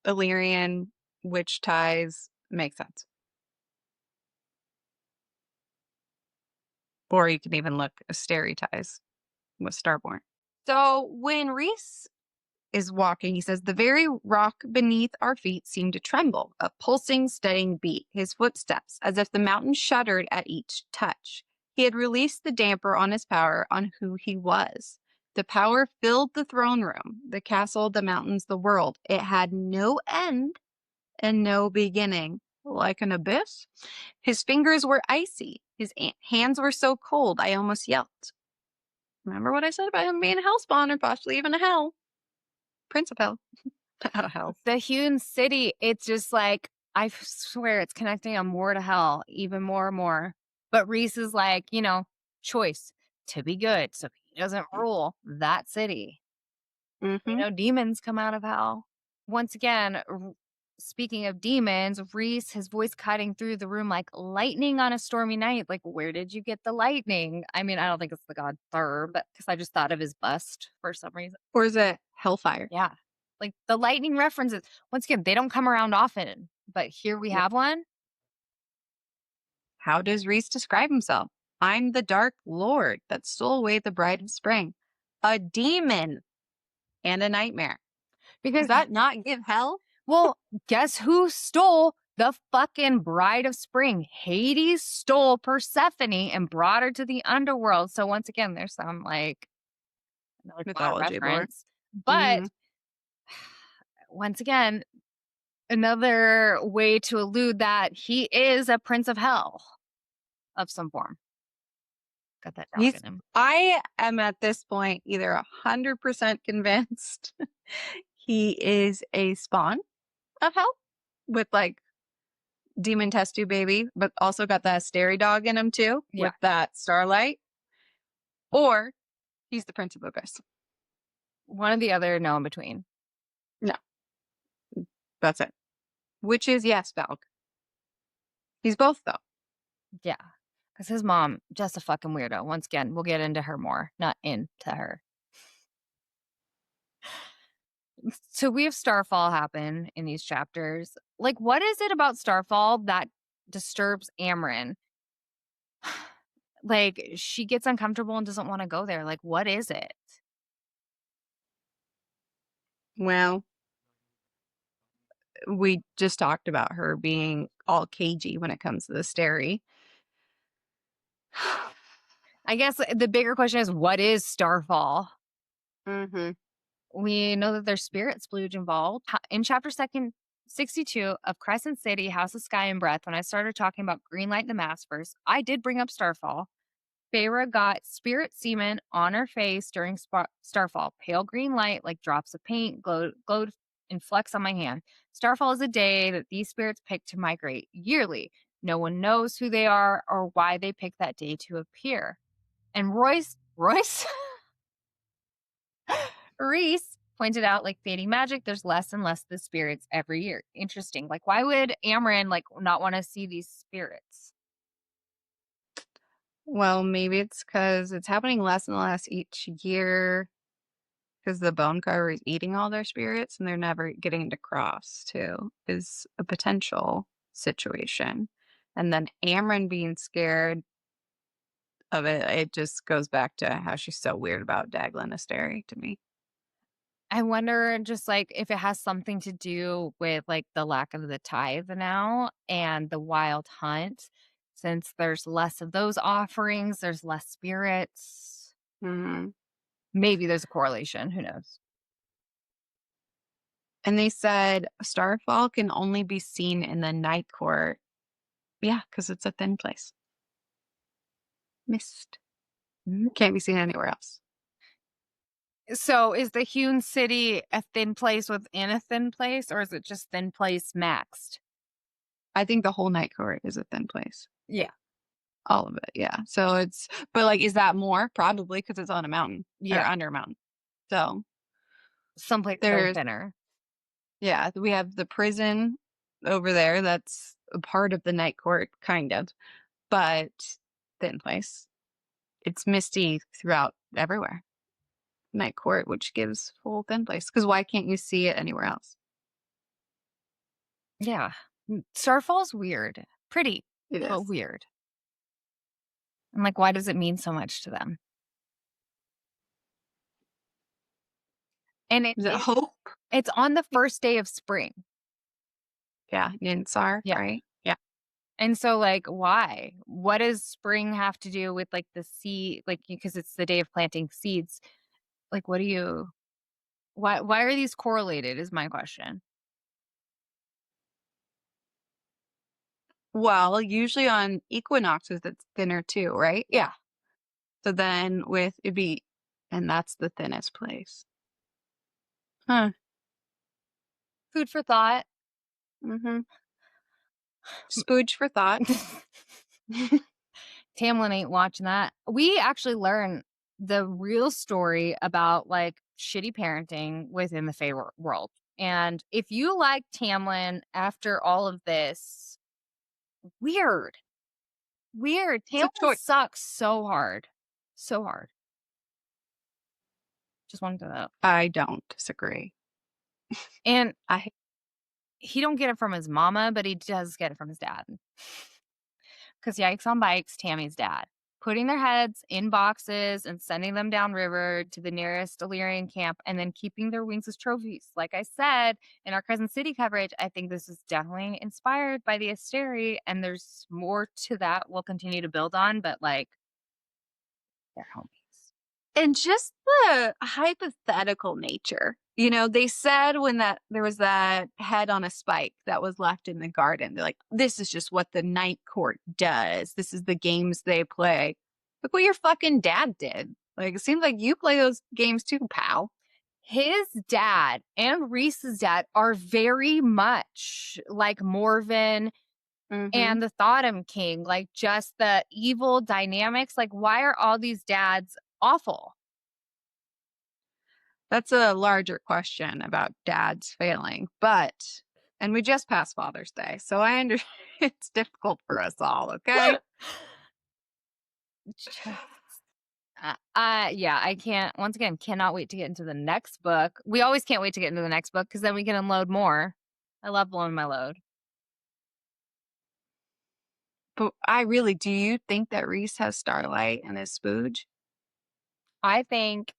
Illyrian witch ties makes sense. Or you can even look Asteri ties with Starborn. So when Rhys is walking, he says, the very rock beneath our feet seemed to tremble, a pulsing, steadying beat, his footsteps, as if the mountain shuddered at each touch. He had released the damper on his power, on who he was. The power filled the throne room, the castle, the mountains, the world. It had no end and no beginning, like an abyss. His fingers were icy. His hands were so cold, I almost yelled. Remember what I said about him being a hellspawn or possibly even a hell? Prince of Hell. Out of hell. The Hewn city, it's just like, I swear it's connecting on more to hell, even more and more. But Rhys is like, choice to be good so he doesn't rule that city. Mm-hmm. Demons come out of hell. Once again, speaking of demons, Rhys, his voice cutting through the room like lightning on a stormy night. Like, where did you get the lightning? I mean, I don't think it's the god Thur, but because I just thought of his bust for some reason. Or is it Hellfire? Yeah. Like the lightning references, once again, they don't come around often, but here we have one. How does Rhys describe himself? I'm the Dark Lord that stole away the Bride of Spring. A demon and a nightmare. Because Does that not give hell? well, guess who stole the fucking Bride of Spring? Hades stole Persephone and brought her to the underworld. So once again, there's some like another Mythology lore. reference. But once again, another way to allude that he is a prince of hell of some form. Got that dog in him. I am at this point either 100% convinced he is a spawn of hell with like demon test tube baby, but also got the Asteri dog in him too with that starlight. Or he's the Prince of Bogus. One or the other, no in between. No. That's it. Which is yes, Valk. He's both though. Yeah. Because his mom, just a fucking weirdo. Once again, we'll get into her more, not into her. So we have Starfall happen in these chapters. Like, what is it about Starfall that disturbs Amren? Like, she gets uncomfortable and doesn't want to go there. Like, what is it? Well, we just talked about her being all cagey when it comes to the Asteri. I guess the bigger question is, what is Starfall? Mm-hmm. We know that there's spirit splooge involved. In chapter 62 of Crescent City, House of Sky and Breath, when I started talking about Greenlight the Maasverse, I did bring up Starfall. Feyre got spirit semen on her face during Starfall. Pale green light, like drops of paint, glowed and flecks on my hand. Starfall is a day that these spirits pick to migrate yearly. No one knows who they are or why they pick that day to appear. And Rhys pointed out, like fading magic, there's less and less of the spirits every year. Interesting. Like, why would Amren like not want to see these spirits? Well, maybe it's because it's happening less and less each year because the bone carver is eating all their spirits and they're never getting to cross too, is a potential situation. And then Amren being scared of it, it just goes back to how she's so weird about Daglin Asteri to me. I wonder just like if it has something to do with like the lack of the tithe now and the wild hunt. Since there's less of those offerings, there's less spirits. Mm-hmm. Maybe there's a correlation. Who knows? And they said Starfall can only be seen in the night court. Yeah, because it's a thin place. Mist. Can't be seen anywhere else. So is the Hewn city a thin place within a thin place, or is it just thin place maxed? I think the whole night court is a thin place. Yeah. All of it, yeah. So it's, but like, is that more? Probably because it's on a mountain or under a mountain. So someplace there's thinner. Yeah, we have the prison over there. That's a part of the night court, kind of, but thin place. It's misty throughout everywhere. Night Court, which gives full thin place. Because why can't you see it anywhere else? Yeah. Starfall's weird. Pretty, It but is. weird. I'm like, why does it mean so much to them? And Is it hope? it's on the first day of spring. Yeah, Ninsar, Yeah. right? Yeah. And so, like, why? What does spring have to do with, like, the seed? Like, because it's the day of planting seeds. Like, what do you... Why are these correlated is my question. Well, usually on equinoxes, it's thinner too, right? Yeah. So then and that's the thinnest place. Huh. Food for thought. Mm-hmm. Spooge for thought. Tamlin ain't watching that. We actually learn the real story about, like, shitty parenting within the Fae world. And if you like Tamlin after all of this, weird. It's a Tamlin choice. sucks so hard. So hard. Just wanted to know. I don't disagree. And I he don't get it from his mama, but he does get it from his dad. Because Yikes on Bikes, Tammy's dad, putting their heads in boxes and sending them downriver to the nearest Illyrian camp and then keeping their wings as trophies. Like I said in our Crescent City coverage, I think this is definitely inspired by the Asteri, and there's more to that we'll continue to build on, but, like, they're homies. and just the hypothetical nature. You know, they said when there was that head on a spike that was left in the garden, they're like, this is just what the Night Court does. This is the games they play. Look what your fucking dad did. Like, it seems like you play those games too, pal. His dad and Rhys's dad are very much like Morrigan and the Thotumn King, like, just the evil dynamics. Like, why are all these dads awful? That's a larger question about dads failing, and we just passed Father's Day, so I understand it's difficult for us all, okay? Yeah, I can't, once again, cannot wait to get into the next book. We always can't wait to get into the next book because then we can unload more. I love blowing my load. But do you think that Rhys has Starlight in his spooge? I think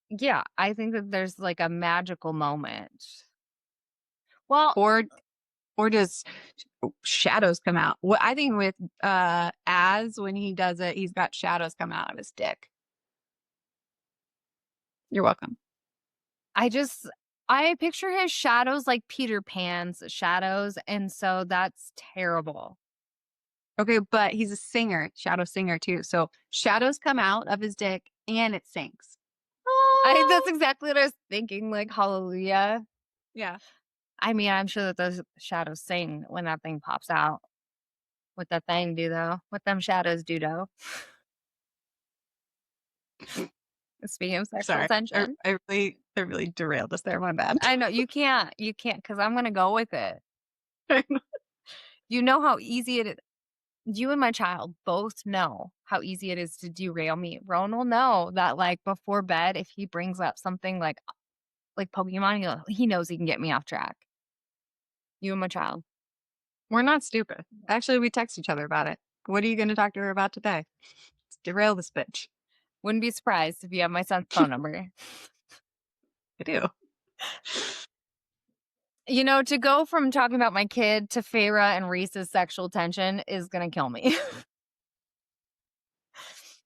that there's, like, a magical moment. Well, Or does shadows come out? Well, I think with Az, when he does it, he's got shadows come out of his dick. You're welcome. I picture his shadows like Peter Pan's shadows, and so that's terrible. Okay, but he's a singer, shadow singer too. So shadows come out of his dick and it sings. That's exactly what I was thinking, like, hallelujah. Yeah. I mean, I'm sure that those shadows sing when that thing pops out. What that thing do, though? What them shadows do, though? Speaking of sexual Sorry. tension. I really derailed us there. My bad. I know, you can't, because I'm going to go with it. You know how easy it is. You and my child both know how easy it is to derail me. Roan will know that, like, before bed, if he brings up something like Pokemon, he knows he can get me off track. You and my child. We're not stupid. Actually, we text each other about it. What are you going to talk to her about today? Let's derail this bitch. Wouldn't be surprised if you have my son's phone number. I do. You know, to go from talking about my kid to Feyre and Rhys's sexual tension is going to kill me.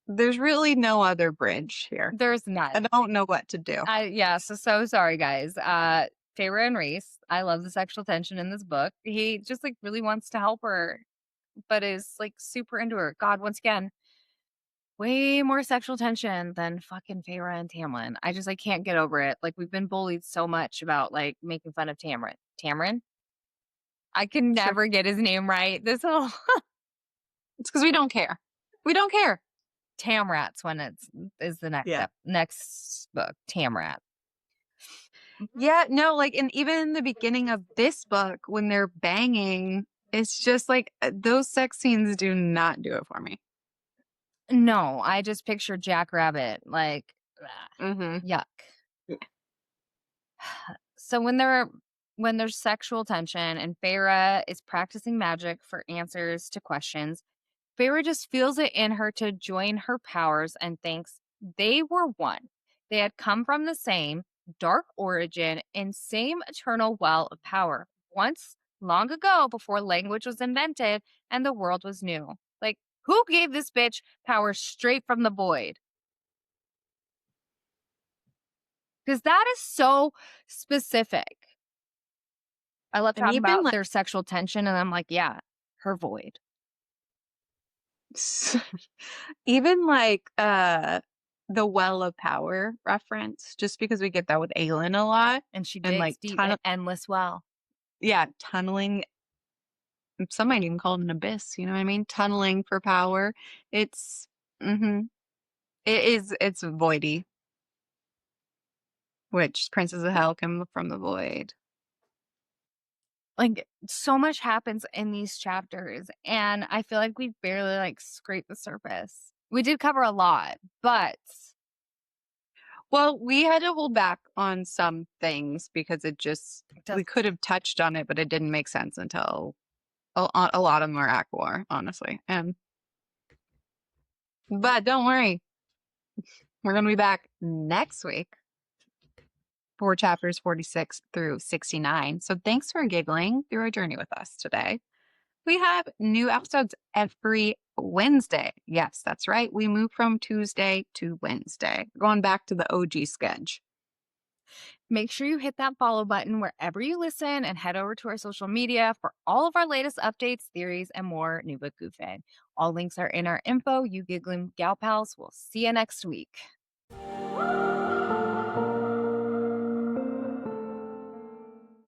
There's really no other bridge here. There's none. I don't know what to do. So sorry, guys. Feyre and Rhys, I love the sexual tension in this book. He just, like, really wants to help her, but is, like, super into her. God, once again, way more sexual tension than fucking Feyre and Tamlin. I can't get over it. Like, we've been bullied so much about, like, making fun of Tamlin? I can never get his name right. This whole It's because we don't care. We don't care. Tamrat's when is the next book. Tamrat. Yeah, no, like, and even in the beginning of this book, when they're banging, it's just like those sex scenes do not do it for me. No, I just picture Jack Rabbit, like, Mm-hmm. Yuck. Yeah. So when there's sexual tension and Feyre is practicing magic for answers to questions, Feyre just feels it in her to join her powers and thinks they were one. They had come from the same dark origin and same eternal well of power. Once long ago before language was invented and the world was new. Like, who gave this bitch power straight from the void? Because that is so specific. I love And talking even about like their sexual tension, and I'm like, yeah, her void. even like the well of power reference, just because we get that with Aelin a lot. And she And digs like deep and endless well. tunneling. Some might even call it an abyss, you know what I mean? Tunneling for power. It's mm-hmm. It's voidy, which Princes of Hell come from the void. Like, so much happens in these chapters, and I feel like we barely like scraped the surface. We did cover a lot, but Well, we had to hold back on some things because we could have touched on it, but it didn't make sense until a lot of them are ACOTAR, honestly. But don't worry, we're gonna be back next week for chapters 46 through 69. So thanks for giggling through our journey with us today. We have new episodes every Wednesday. Yes, that's right. We moved from Tuesday to Wednesday, going back to the OG sketch. make sure you hit that follow button wherever you listen and head over to our social media for all of our latest updates, theories, and more New Book Goofing. All links are in our info. You giggling gal pals. We'll see you next week.